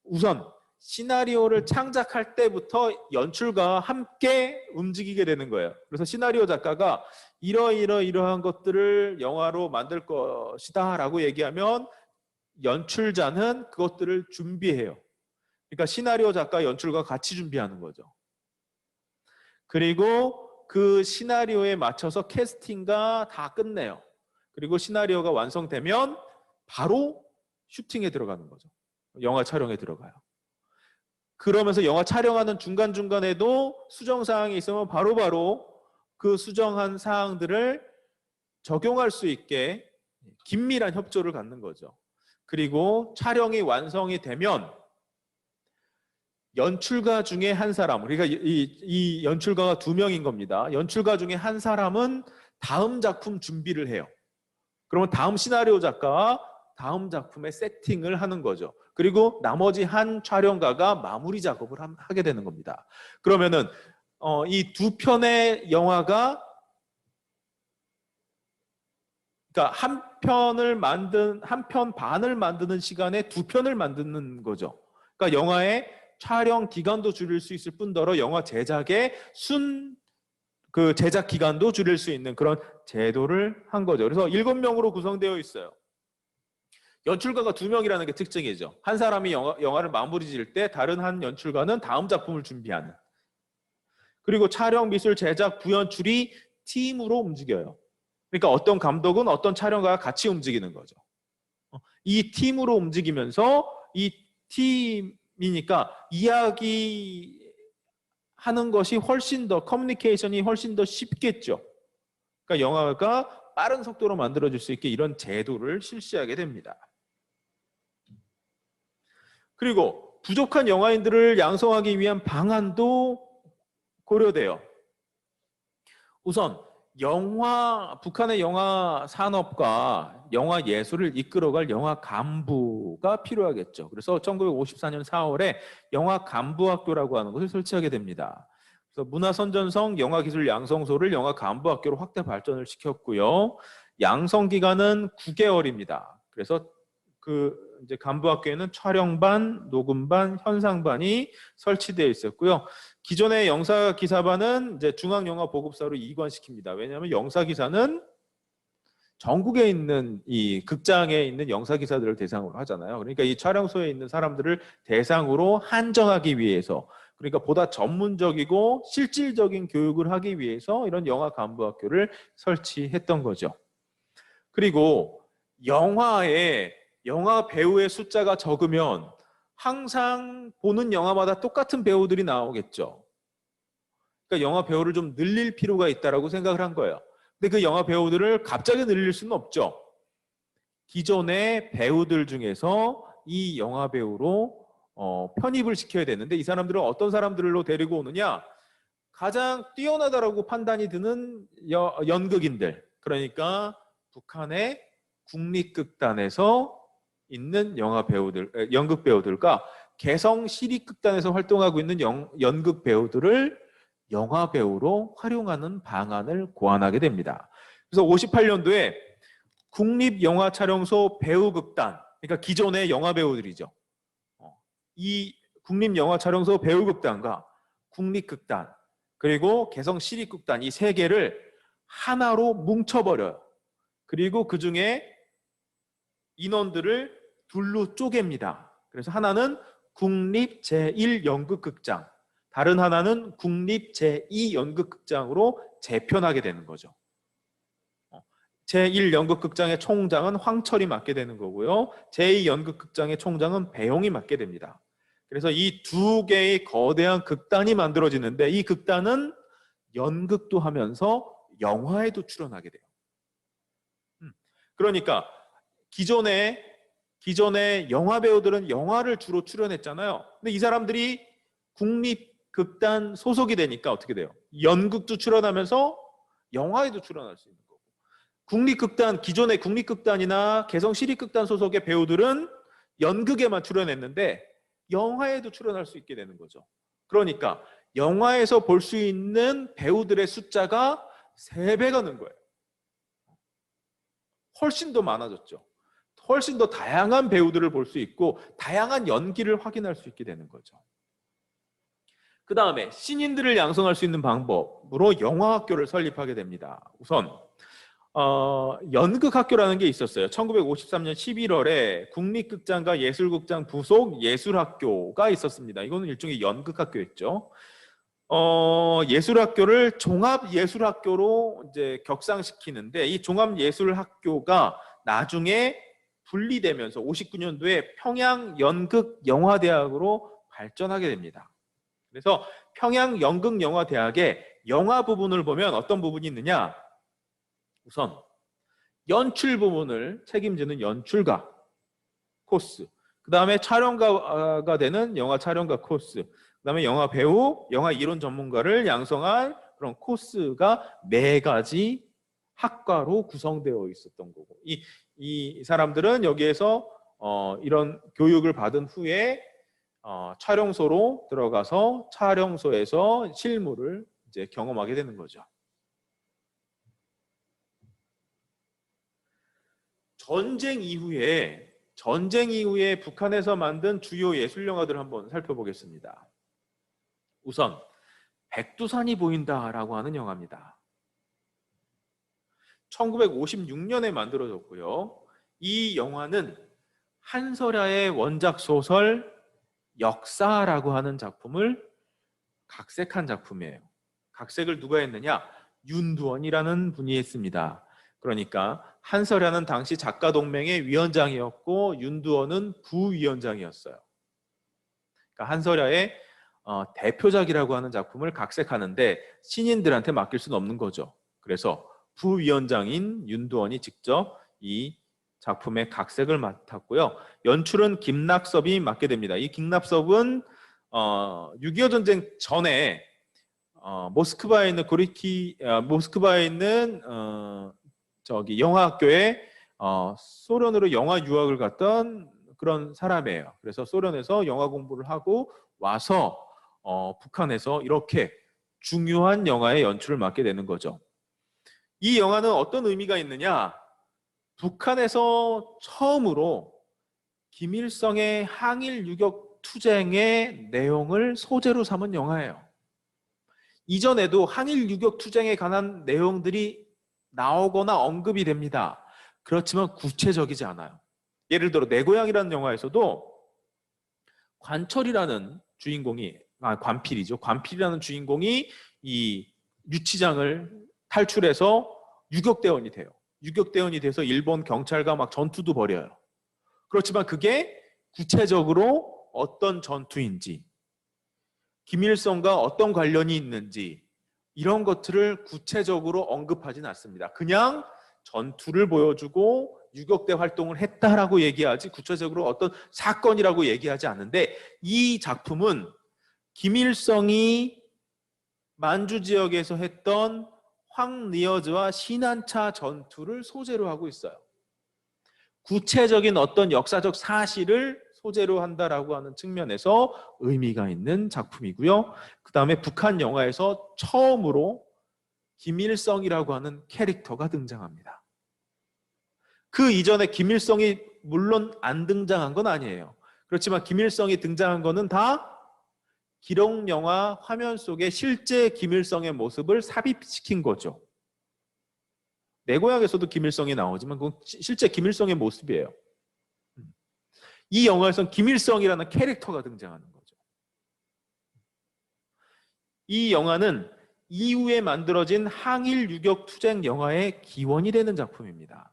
우선 시나리오를 창작할 때부터 연출가와 함께 움직이게 되는 거예요. 그래서 시나리오 작가가 이러이러이러한 것들을 영화로 만들 것이다 라고 얘기하면 연출자는 그것들을 준비해요. 그러니까 시나리오 작가, 연출가 같이 준비하는 거죠. 그리고 그 시나리오에 맞춰서 캐스팅과 다 끝내요. 그리고 시나리오가 완성되면 바로 슈팅에 들어가는 거죠. 영화 촬영에 들어가요. 그러면서 영화 촬영하는 중간중간에도 수정사항이 있으면 바로바로 그 수정한 사항들을 적용할 수 있게 긴밀한 협조를 갖는 거죠. 그리고 촬영이 완성이 되면 연출가 중에 한 사람, 그러니까 이 연출가가 2명인 겁니다. 연출가 중에 한 사람은 다음 작품 준비를 해요. 그러면 다음 시나리오 작가와 다음 작품의 세팅을 하는 거죠. 그리고 나머지 한 촬영가가 마무리 작업을 하게 되는 겁니다. 그러면은 이 2편의 영화가, 그러니까 한 편 반을 만드는 시간에 2편을 만드는 거죠. 그러니까 영화의 촬영 기간도 줄일 수 있을 뿐더러 영화 제작의 그 제작 기간도 줄일 수 있는 그런 제도를 한 거죠. 그래서 7명으로 구성되어 있어요. 연출가가 2명이라는 게 특징이죠. 한 사람이 영화를 마무리 지을 때 다른 한 연출가는 다음 작품을 준비하는. 그리고 촬영, 미술, 제작, 부연출이 팀으로 움직여요. 그러니까 어떤 감독은 어떤 촬영가가 같이 움직이는 거죠. 이 팀으로 움직이면서 이 팀이니까 이야기 하는 것이 훨씬 더, 커뮤니케이션이 훨씬 더 쉽겠죠. 그러니까 영화가 빠른 속도로 만들어질 수 있게 이런 제도를 실시하게 됩니다. 그리고 부족한 영화인들을 양성하기 위한 방안도 고려돼요. 우선 북한의 영화 산업과 영화 예술을 이끌어갈 영화 간부가 필요하겠죠. 그래서 1954년 4월에 영화 간부학교라고 하는 것을 설치하게 됩니다. 그래서 문화선전성 영화기술 양성소를 영화 간부학교로 확대 발전을 시켰고요. 양성 기간은 9개월입니다. 그래서 이제 간부학교에는 촬영반, 녹음반, 현상반이 설치되어 있었고요. 기존의 영사기사반은 이제 중앙영화보급사로 이관시킵니다. 왜냐하면 영사기사는 전국에 있는 이 극장에 있는 영사기사들을 대상으로 하잖아요. 그러니까 이 촬영소에 있는 사람들을 대상으로 한정하기 위해서, 그러니까 보다 전문적이고 실질적인 교육을 하기 위해서 이런 영화간부학교를 설치했던 거죠. 그리고 영화 배우의 숫자가 적으면 항상 보는 영화마다 똑같은 배우들이 나오겠죠. 그러니까 영화 배우를 좀 늘릴 필요가 있다라고 생각을 한 거예요. 근데 그 영화 배우들을 갑자기 늘릴 수는 없죠. 기존의 배우들 중에서 이 영화 배우로 편입을 시켜야 되는데 이 사람들은 어떤 사람들로 데리고 오느냐? 가장 뛰어나다라고 판단이 드는 연극인들, 그러니까 북한의 국립극단에서 있는 연극 배우들과 개성 시립극단에서 활동하고 있는 연극 배우들을 영화 배우로 활용하는 방안을 고안하게 됩니다. 그래서 58년도에 국립영화촬영소 배우극단, 그러니까 기존의 영화 배우들이죠. 이 국립영화촬영소 배우극단과 국립극단 그리고 개성 시립극단 이 3개를 하나로 뭉쳐버려요. 그리고 그 중에 인원들을 둘로 쪼갭니다. 그래서 하나는 국립 제1연극극장, 다른 하나는 국립 제2연극극장으로 재편하게 되는 거죠. 제1연극극장의 총장은 황철이 맡게 되는 거고요. 제2연극극장의 총장은 배용이 맡게 됩니다. 그래서 이 2개의 거대한 극단이 만들어지는데 이 극단은 연극도 하면서 영화에도 출연하게 돼요. 그러니까 기존의 영화 배우들은 영화를 주로 출연했잖아요. 근데 이 사람들이 국립극단 소속이 되니까 어떻게 돼요? 연극도 출연하면서 영화에도 출연할 수 있는 거고. 기존의 국립극단이나 개성 시립극단 소속의 배우들은 연극에만 출연했는데 영화에도 출연할 수 있게 되는 거죠. 그러니까 영화에서 볼 수 있는 배우들의 숫자가 3배가 는 거예요. 훨씬 더 많아졌죠. 훨씬 더 다양한 배우들을 볼 수 있고 다양한 연기를 확인할 수 있게 되는 거죠. 그 다음에 신인들을 양성할 수 있는 방법으로 영화학교를 설립하게 됩니다. 우선 연극학교라는 게 있었어요. 1953년 11월에 국립극장과 예술극장 부속 예술학교가 있었습니다. 이거는 일종의 연극학교였죠. 예술학교를 종합예술학교로 이제 격상시키는데 이 종합예술학교가 나중에 분리되면서 59년도에 평양연극영화대학으로 발전하게 됩니다. 그래서 평양연극영화대학의 영화 부분을 보면 어떤 부분이 있느냐? 우선 연출 부분을 책임지는 연출가 코스, 그 다음에 촬영가가 되는 영화 촬영가 코스, 그 다음에 영화 배우, 영화 이론 전문가를 양성한 그런 코스가 4가지 학과로 구성되어 있었던 거고, 이 사람들은 여기에서 이런 교육을 받은 후에 촬영소로 들어가서 촬영소에서 실무를 이제 경험하게 되는 거죠. 전쟁 이후에 북한에서 만든 주요 예술 영화들을 한번 살펴보겠습니다. 우선 백두산이 보인다라고 하는 영화입니다. 1956년에 만들어졌고요. 이 영화는 한설야의 원작 소설 역사라고 하는 작품을 각색한 작품이에요. 각색을 누가 했느냐? 윤두원이라는 분이 했습니다. 그러니까 한설야는 당시 작가동맹의 위원장이었고 윤두원은 부위원장이었어요. 그러니까 한설야의 대표작이라고 하는 작품을 각색하는데 신인들한테 맡길 수는 없는 거죠. 그래서 부위원장인 윤두원이 직접 이 작품의 각색을 맡았고요. 연출은 김낙섭이 맡게 됩니다. 이 김낙섭은 6.25 전쟁 전에 모스크바에 있는 저기 영화학교에 소련으로 영화 유학을 갔던 그런 사람이에요. 그래서 소련에서 영화 공부를 하고 와서 북한에서 이렇게 중요한 영화의 연출을 맡게 되는 거죠. 이 영화는 어떤 의미가 있느냐? 북한에서 처음으로 김일성의 항일 유격 투쟁의 내용을 소재로 삼은 영화예요. 이전에도 항일 유격 투쟁에 관한 내용들이 나오거나 언급이 됩니다. 그렇지만 구체적이지 않아요. 예를 들어 내 고향이라는 영화에서도 관철이라는 주인공이 관필이라는 주인공이 이 유치장을 탈출해서 유격대원이 돼요. 유격대원이 돼서 일본 경찰과 막 전투도 벌여요. 그렇지만 그게 구체적으로 어떤 전투인지, 김일성과 어떤 관련이 있는지 이런 것들을 구체적으로 언급하진 않습니다. 그냥 전투를 보여주고 유격대 활동을 했다라고 얘기하지 구체적으로 어떤 사건이라고 얘기하지 않는데, 이 작품은 김일성이 만주 지역에서 했던 황리어즈와 신안차 전투를 소재로 하고 있어요. 구체적인 어떤 역사적 사실을 소재로 한다라고 하는 측면에서 의미가 있는 작품이고요. 그 다음에 북한 영화에서 처음으로 김일성이라고 하는 캐릭터가 등장합니다. 그 이전에 김일성이 물론 안 등장한 건 아니에요. 그렇지만 김일성이 등장한 거는 다 기록 영화 화면 속에 실제 김일성의 모습을 삽입시킨 거죠. 내 고향에서도 김일성이 나오지만 그건 실제 김일성의 모습이에요. 이 영화에서는 김일성이라는 캐릭터가 등장하는 거죠. 이 영화는 이후에 만들어진 항일 유격 투쟁 영화의 기원이 되는 작품입니다.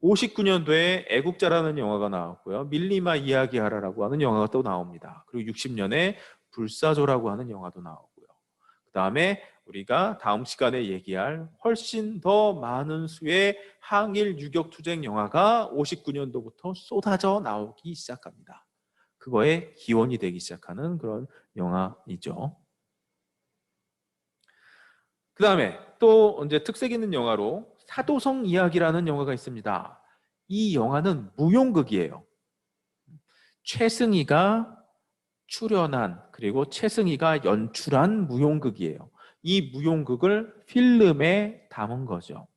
59년도에 애국자라는 영화가 나왔고요. 밀리마 이야기하라라고 하는 영화가 또 나옵니다. 그리고 60년에 불사조라고 하는 영화도 나오고요. 그 다음에 우리가 다음 시간에 얘기할 훨씬 더 많은 수의 항일 유격 투쟁 영화가 59년도부터 쏟아져 나오기 시작합니다. 그거의 기원이 되기 시작하는 그런 영화이죠. 그 다음에 또 이제 특색 있는 영화로 사도성 이야기라는 영화가 있습니다. 이 영화는 무용극이에요. 최승희가 출연한 그리고 최승희가 연출한 무용극이에요. 이 무용극을 필름에 담은 거죠.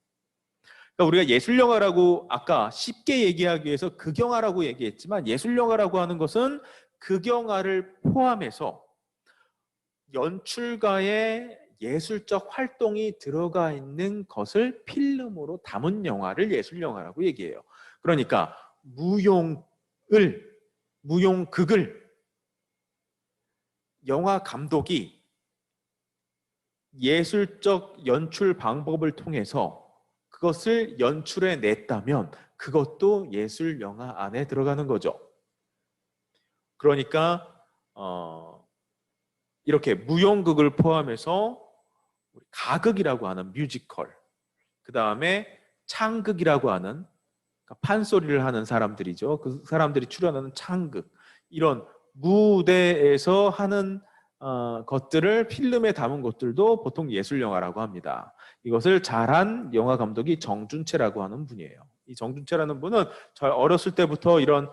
그러니까 우리가 예술 영화라고 아까 쉽게 얘기하기 위해서 극영화라고 얘기했지만 예술 영화라고 하는 것은 극영화를 포함해서 연출가의 예술적 활동이 들어가 있는 것을 필름으로 담은 영화를 예술 영화라고 얘기해요. 그러니까 무용극을 영화 감독이 예술적 연출 방법을 통해서 그것을 연출해 냈다면 그것도 예술 영화 안에 들어가는 거죠. 그러니까 이렇게 무용극을 포함해서 가극이라고 하는 뮤지컬, 그 다음에 창극이라고 하는 판소리를 하는 사람들이죠. 그 사람들이 출연하는 창극, 이런 무대에서 하는 것들을 필름에 담은 것들도 보통 예술 영화라고 합니다. 이것을 잘한 영화 감독이 정준채라고 하는 분이에요. 이 정준채라는 분은 저 어렸을 때부터 이런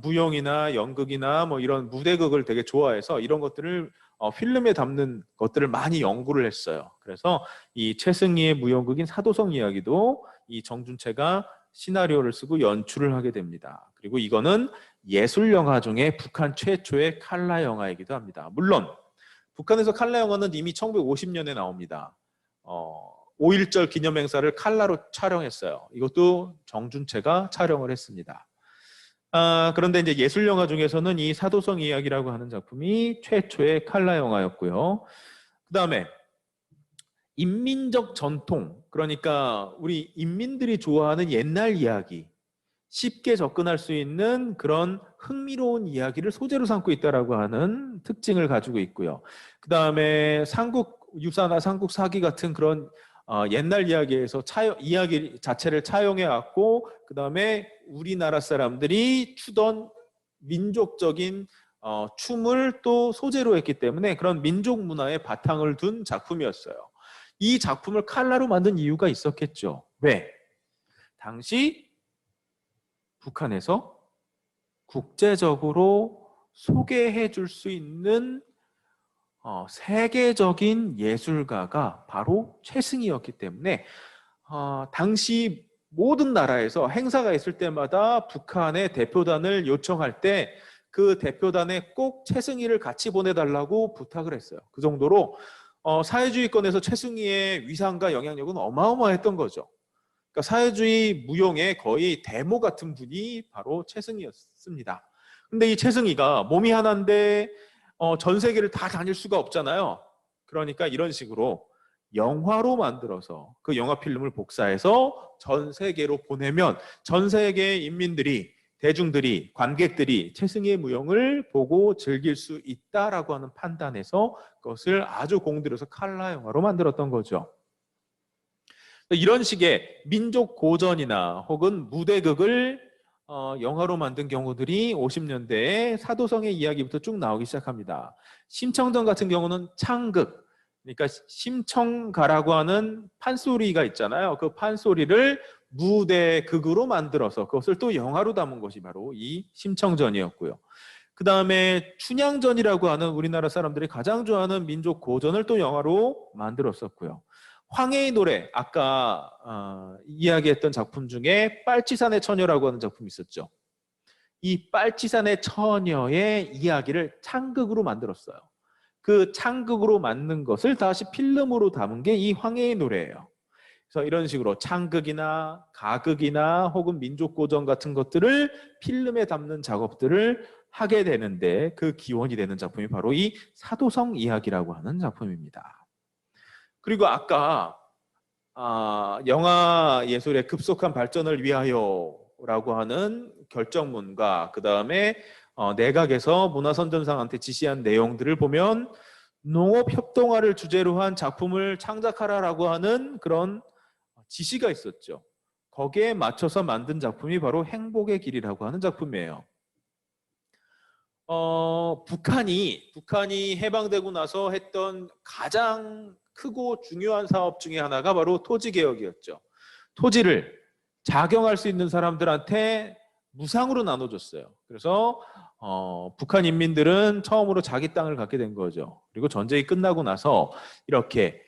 무용이나 연극이나 뭐 이런 무대극을 되게 좋아해서 이런 것들을 필름에 담는 것들을 많이 연구를 했어요. 그래서 이 최승희의 무용극인 사도성 이야기도 이 정준채가 시나리오를 쓰고 연출을 하게 됩니다. 그리고 이거는 예술 영화 중에 북한 최초의 칼라 영화이기도 합니다. 물론 북한에서 칼라 영화는 이미 1950년에 나옵니다. 5.1절 기념행사를 칼라로 촬영했어요. 이것도 정준채가 촬영을 했습니다. 그런데 이제 예술 영화 중에서는 이 사도성 이야기라고 하는 작품이 최초의 칼라 영화였고요. 그 다음에 인민적 전통, 그러니까 우리 인민들이 좋아하는 옛날 이야기, 쉽게 접근할 수 있는 그런 흥미로운 이야기를 소재로 삼고 있다라고 하는 특징을 가지고 있고요. 그 다음에 삼국 유사나 삼국 사기 같은 그런 옛날 이야기에서 이야기 자체를 차용해 왔고, 그 다음에 우리나라 사람들이 추던 민족적인 춤을 또 소재로 했기 때문에 그런 민족 문화의 바탕을 둔 작품이었어요. 이 작품을 칼라로 만든 이유가 있었겠죠. 왜? 당시 북한에서 국제적으로 소개해 줄 수 있는 세계적인 예술가가 바로 최승희였기 때문에 당시 모든 나라에서 행사가 있을 때마다 북한의 대표단을 요청할 때 그 대표단에 꼭 최승희를 같이 보내달라고 부탁을 했어요. 그 정도로 사회주의권에서 최승희의 위상과 영향력은 어마어마했던 거죠. 그러니까 사회주의 무용의 거의 데모 같은 분이 바로 최승희였습니다. 근데 이 최승희가 몸이 하나인데 전 세계를 다 다닐 수가 없잖아요. 그러니까 이런 식으로 영화로 만들어서 그 영화 필름을 복사해서 전 세계로 보내면 전 세계의 인민들이, 대중들이, 관객들이 최승희의 무용을 보고 즐길 수 있다라고 하는 판단에서 그것을 아주 공들여서 칼라 영화로 만들었던 거죠. 이런 식의 민족 고전이나 혹은 무대극을 영화로 만든 경우들이 50년대에 사도성의 이야기부터 쭉 나오기 시작합니다. 심청전 같은 경우는 창극, 그러니까 심청가라고 하는 판소리가 있잖아요. 그 판소리를 무대극으로 만들어서 그것을 또 영화로 담은 것이 바로 이 심청전이었고요. 그 다음에 춘향전이라고 하는 우리나라 사람들이 가장 좋아하는 민족 고전을 또 영화로 만들었었고요. 황해의 노래, 아까 이야기했던 작품 중에 빨치산의 처녀라고 하는 작품이 있었죠. 이 빨치산의 처녀의 이야기를 창극으로 만들었어요. 그 창극으로 만든 것을 다시 필름으로 담은 게 이 황해의 노래예요. 그래서 이런 식으로 창극이나 가극이나 혹은 민족고전 같은 것들을 필름에 담는 작업들을 하게 되는데 그 기원이 되는 작품이 바로 이 사도성 이야기라고 하는 작품입니다. 그리고 아까 영화 예술의 급속한 발전을 위하여라고 하는 결정문과 그 다음에 내각에서 문화선전상한테 지시한 내용들을 보면 농업협동화를 주제로 한 작품을 창작하라라고 하는 그런 지시가 있었죠. 거기에 맞춰서 만든 작품이 바로 행복의 길이라고 하는 작품이에요. 북한이 해방되고 나서 했던 가장 크고 중요한 사업 중에 하나가 바로 토지개혁이었죠. 토지를 작용할 수 있는 사람들한테 무상으로 나눠줬어요. 그래서 북한 인민들은 처음으로 자기 땅을 갖게 된 거죠. 그리고 전쟁이 끝나고 나서 이렇게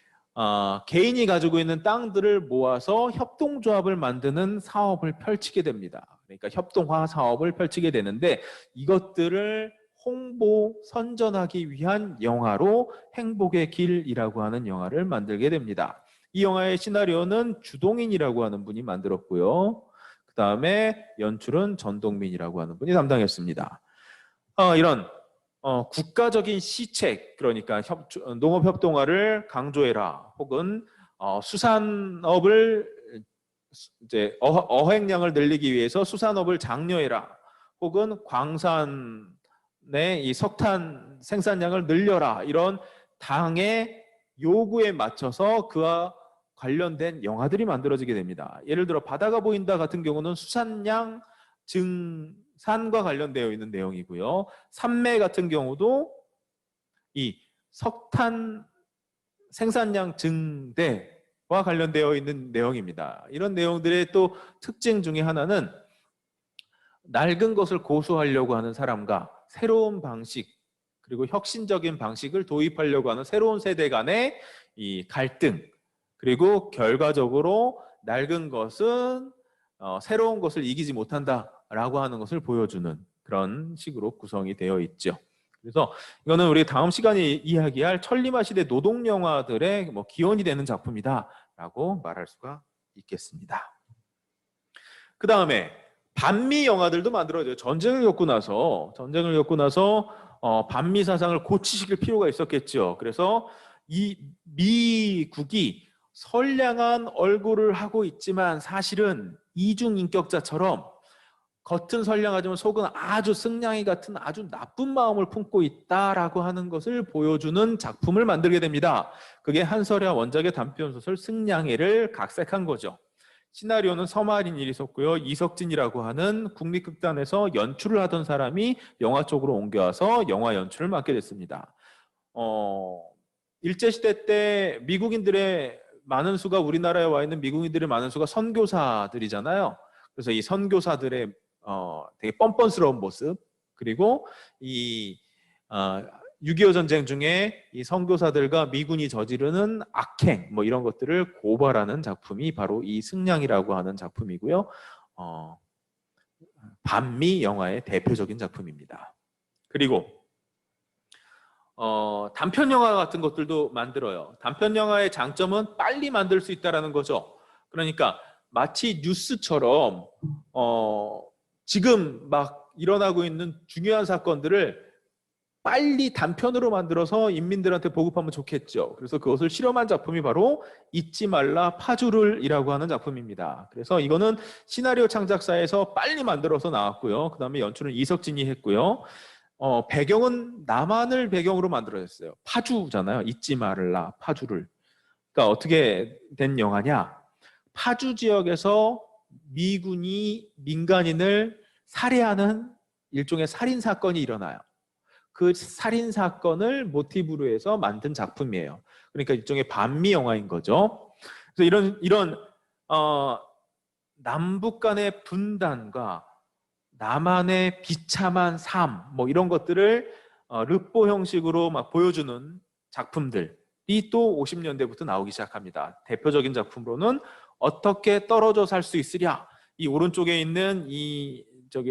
개인이 가지고 있는 땅들을 모아서 협동조합을 만드는 사업을 펼치게 됩니다. 그러니까 협동화 사업을 펼치게 되는데 이것들을 홍보, 선전하기 위한 영화로 행복의 길이라고 하는 영화를 만들게 됩니다. 이 영화의 시나리오는 주동인이라고 하는 분이 만들었고요. 그 다음에 연출은 전동민이라고 하는 분이 담당했습니다. 이런 국가적인 시책, 그러니까 농업협동화를 강조해라, 혹은 수산업을 이제 어획량을 늘리기 위해서 수산업을 장려해라, 혹은 광산의 이 석탄 생산량을 늘려라, 이런 당의 요구에 맞춰서 그와 관련된 영화들이 만들어지게 됩니다. 예를 들어 바다가 보인다 같은 경우는 수산량 증산과 관련되어 있는 내용이고요. 산매 같은 경우도 이 석탄 생산량 증대와 관련되어 있는 내용입니다. 이런 내용들의 또 특징 중에 하나는 낡은 것을 고수하려고 하는 사람과 새로운 방식, 그리고 혁신적인 방식을 도입하려고 하는 새로운 세대 간의 이 갈등, 그리고 결과적으로 낡은 것은 새로운 것을 이기지 못한다라고 하는 것을 보여주는 그런 식으로 구성이 되어 있죠. 그래서 이거는 우리 다음 시간에 이야기할 천리마 시대 노동 영화들의 기원이 되는 작품이다라고 말할 수가 있겠습니다. 그 다음에 반미 영화들도 만들어져요. 전쟁을 겪고 나서 반미 사상을 고치실 필요가 있었겠죠. 그래서 이 미국이 선량한 얼굴을 하고 있지만 사실은 이중인격자처럼 겉은 선량하지만 속은 아주 승냥이 같은 아주 나쁜 마음을 품고 있다라고 하는 것을 보여주는 작품을 만들게 됩니다. 그게 한설야 원작의 단편소설 승냥이를 각색한 거죠. 시나리오는 서마린이 썼고요. 이석진이라고 하는 국립극단에서 연출을 하던 사람이 영화 쪽으로 옮겨와서 영화 연출을 맡게 됐습니다. 일제시대 때 미국인들의 많은 수가, 우리나라에 와 있는 미국인들의 많은 수가 선교사들이잖아요. 그래서 이 선교사들의 되게 뻔뻔스러운 모습, 그리고 이 6.25 전쟁 중에 이 선교사들과 미군이 저지르는 악행, 이런 것들을 고발하는 작품이 바로 이 승냥이라고 하는 작품이고요. 반미 영화의 대표적인 작품입니다. 그리고 단편 영화 같은 것들도 만들어요. 단편 영화의 장점은 빨리 만들 수 있다는 거죠. 그러니까 마치 뉴스처럼 지금 막 일어나고 있는 중요한 사건들을 빨리 단편으로 만들어서 인민들한테 보급하면 좋겠죠. 그래서 그것을 실험한 작품이 바로 잊지 말라 파주를이라고 하는 작품입니다. 그래서 이거는 시나리오 창작사에서 빨리 만들어서 나왔고요. 그 다음에 연출은 이석진이 했고요. 배경은 남한을 배경으로 만들어졌어요. 파주잖아요. 잊지 말라 파주를. 그러니까 어떻게 된 영화냐? 파주 지역에서 미군이 민간인을 살해하는 일종의 살인 사건이 일어나요. 그 살인 사건을 모티브로 해서 만든 작품이에요. 그러니까 일종의 반미 영화인 거죠. 그래서 이런 남북 간의 분단과 남한의 비참한 삶, 이런 것들을 르포 형식으로 막 보여주는 작품들이 또 50년대부터 나오기 시작합니다. 대표적인 작품으로는 어떻게 떨어져 살 수 있으랴. 이 오른쪽에 있는 이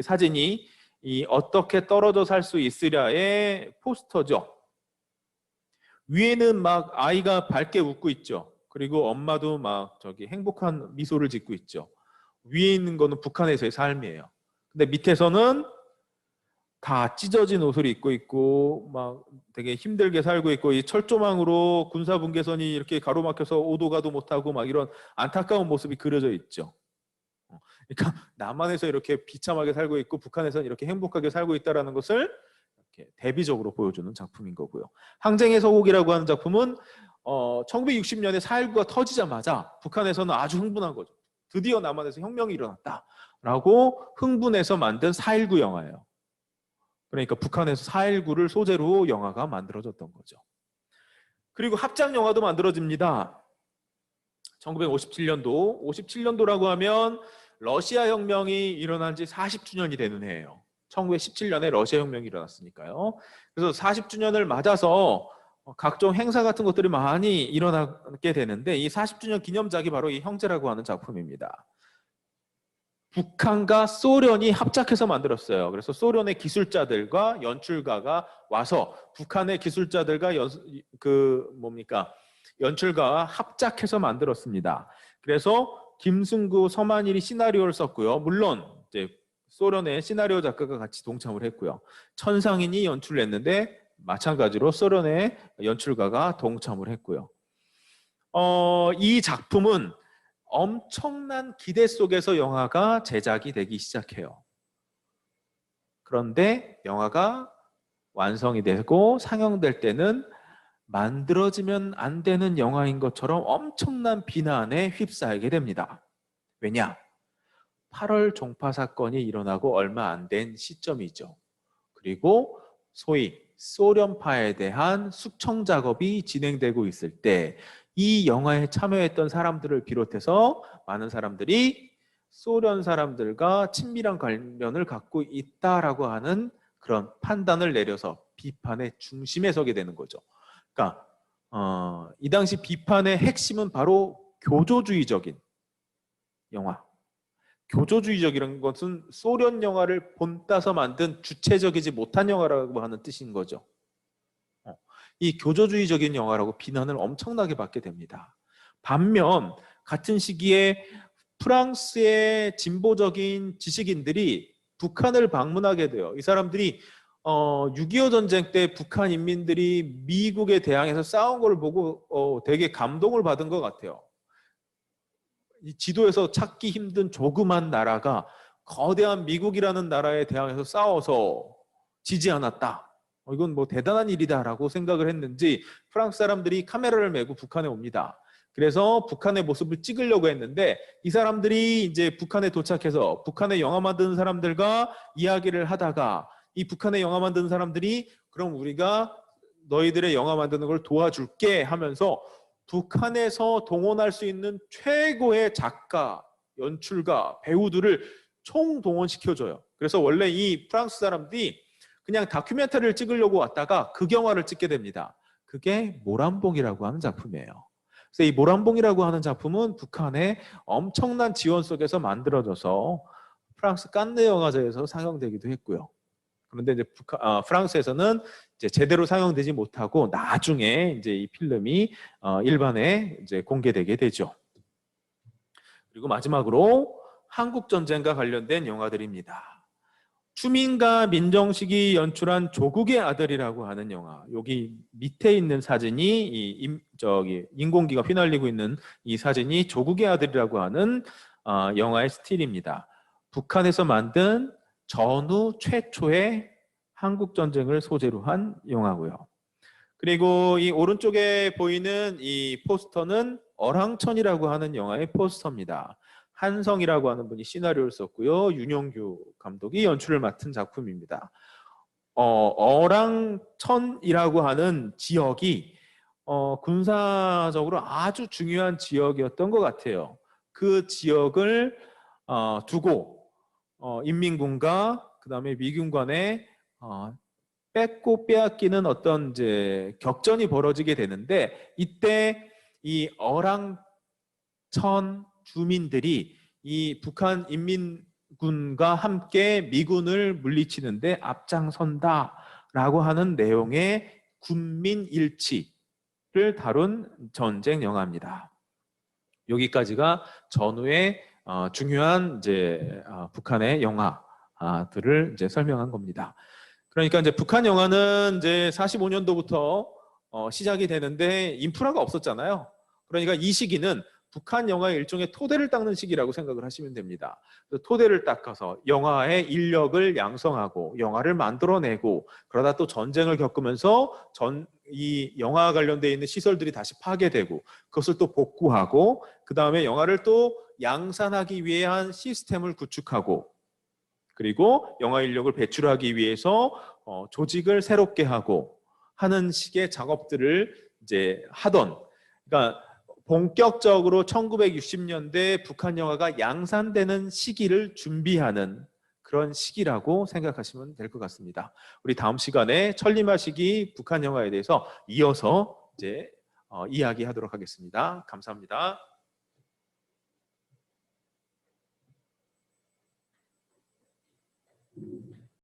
사진이 이 어떻게 떨어져 살 수 있으랴의 포스터죠. 위에는 막 아이가 밝게 웃고 있죠. 그리고 엄마도 막 행복한 미소를 짓고 있죠. 위에 있는 거는 북한에서의 삶이에요. 근데 밑에서는 다 찢어진 옷을 입고 있고 막 되게 힘들게 살고 있고, 이 철조망으로 군사분계선이 이렇게 가로막혀서 오도 가도 못하고 막 이런 안타까운 모습이 그려져 있죠. 그러니까 남한에서 이렇게 비참하게 살고 있고 북한에서는 이렇게 행복하게 살고 있다는 것을 이렇게 대비적으로 보여주는 작품인 거고요. 항쟁의 서곡이라고 하는 작품은 1960년에 4.19가 터지자마자 북한에서는 아주 흥분한 거죠. 드디어 남한에서 혁명이 일어났다라고 흥분해서 만든 4.19 영화예요. 그러니까 북한에서 4.19를 소재로 영화가 만들어졌던 거죠. 그리고 합작 영화도 만들어집니다. 1957년도, 57년도라고 하면 러시아 혁명이 일어난 지 40주년이 되는 해예요. 1917년에 러시아 혁명이 일어났으니까요. 그래서 40주년을 맞아서 각종 행사 같은 것들이 많이 일어나게 되는데 이 40주년 기념작이 바로 이 형제라고 하는 작품입니다. 북한과 소련이 합작해서 만들었어요. 그래서 소련의 기술자들과 연출가가 와서 북한의 기술자들과 연출가와 합작해서 만들었습니다. 그래서 김승구, 서만일이 시나리오를 썼고요. 물론 이제 소련의 시나리오 작가가 같이 동참을 했고요. 천상인이 연출을 했는데 마찬가지로 소련의 연출가가 동참을 했고요. 이 작품은 엄청난 기대 속에서 영화가 제작이 되기 시작해요. 그런데 영화가 완성이 되고 상영될 때는 만들어지면 안 되는 영화인 것처럼 엄청난 비난에 휩싸이게 됩니다. 왜냐? 8월 종파 사건이 일어나고 얼마 안 된 시점이죠. 그리고 소위 소련파에 대한 숙청 작업이 진행되고 있을 때 이 영화에 참여했던 사람들을 비롯해서 많은 사람들이 소련 사람들과 친밀한 관련을 갖고 있다라고 하는 그런 판단을 내려서 비판의 중심에 서게 되는 거죠. 그러니까 이 당시 비판의 핵심은 바로 교조주의적인 영화. 교조주의적이라는 것은 소련 영화를 본따서 만든 주체적이지 못한 영화라고 하는 뜻인 거죠. 이 교조주의적인 영화라고 비난을 엄청나게 받게 됩니다. 반면 같은 시기에 프랑스의 진보적인 지식인들이 북한을 방문하게 돼요. 이 사람들이 6.25 전쟁 때 북한 인민들이 미국에 대항해서 싸운 걸 보고 되게 감동을 받은 것 같아요. 이 지도에서 찾기 힘든 조그만 나라가 거대한 미국이라는 나라에 대항해서 싸워서 지지 않았다. 이건 뭐 대단한 일이다라고 생각을 했는지 프랑스 사람들이 카메라를 메고 북한에 옵니다. 그래서 북한의 모습을 찍으려고 했는데 이 사람들이 이제 북한에 도착해서 북한의 영화 만드는 사람들과 이야기를 하다가 이 북한의 영화 만드는 사람들이 그럼 우리가 너희들의 영화 만드는 걸 도와줄게 하면서 북한에서 동원할 수 있는 최고의 작가, 연출가, 배우들을 총동원시켜줘요. 그래서 원래 이 프랑스 사람들이 그냥 다큐멘터리를 찍으려고 왔다가 극영화를 찍게 됩니다. 그게 모란봉이라고 하는 작품이에요. 그래서 이 모란봉이라고 하는 작품은 북한의 엄청난 지원 속에서 만들어져서 프랑스 칸네 영화제에서 상영되기도 했고요. 그런데 이제 프랑스에서는 이제 제대로 상영되지 못하고 나중에 이제 이 필름이 일반에 이제 공개되게 되죠. 그리고 마지막으로 한국 전쟁과 관련된 영화들입니다. 추민가 민정식이 연출한 조국의 아들이라고 하는 영화. 여기 밑에 있는 사진이 인공기가 휘날리고 있는 이 사진이 조국의 아들이라고 하는 영화의 스틸입니다. 북한에서 만든 전후 최초의 한국 전쟁을 소재로 한 영화고요. 그리고 이 오른쪽에 보이는 이 포스터는 어랑천이라고 하는 영화의 포스터입니다. 한성이라고 하는 분이 시나리오를 썼고요. 윤영규 감독이 연출을 맡은 작품입니다. 어랑천이라고 하는 지역이 군사적으로 아주 중요한 지역이었던 것 같아요. 그 지역을 두고 인민군과 그다음에 미군 간에 뺏고 빼앗기는 어떤 이제 격전이 벌어지게 되는데 이때 이 어랑천 주민들이 이 북한 인민군과 함께 미군을 물리치는데 앞장선다라고 하는 내용의 군민 일치를 다룬 전쟁 영화입니다. 여기까지가 전후의 중요한 이제 북한의 영화들을 이제 설명한 겁니다. 그러니까 이제 북한 영화는 이제 45년도부터 시작이 되는데 인프라가 없었잖아요. 그러니까 이 시기는 북한 영화의 일종의 토대를 닦는 시기라고 생각을 하시면 됩니다. 토대를 닦아서 영화의 인력을 양성하고 영화를 만들어내고 그러다 또 전쟁을 겪으면서 이 영화와 관련되어 있는 시설들이 다시 파괴되고 그것을 또 복구하고 그 다음에 영화를 또 양산하기 위한 시스템을 구축하고 그리고 영화 인력을 배출하기 위해서 조직을 새롭게 하고 하는 식의 작업들을 이제 하던 그러니까 본격적으로 1960년대 북한 영화가 양산되는 시기를 준비하는 그런 시기라고 생각하시면 될 것 같습니다. 우리 다음 시간에 천리마 시기 북한 영화에 대해서 이어서 이제 이야기하도록 하겠습니다. 감사합니다.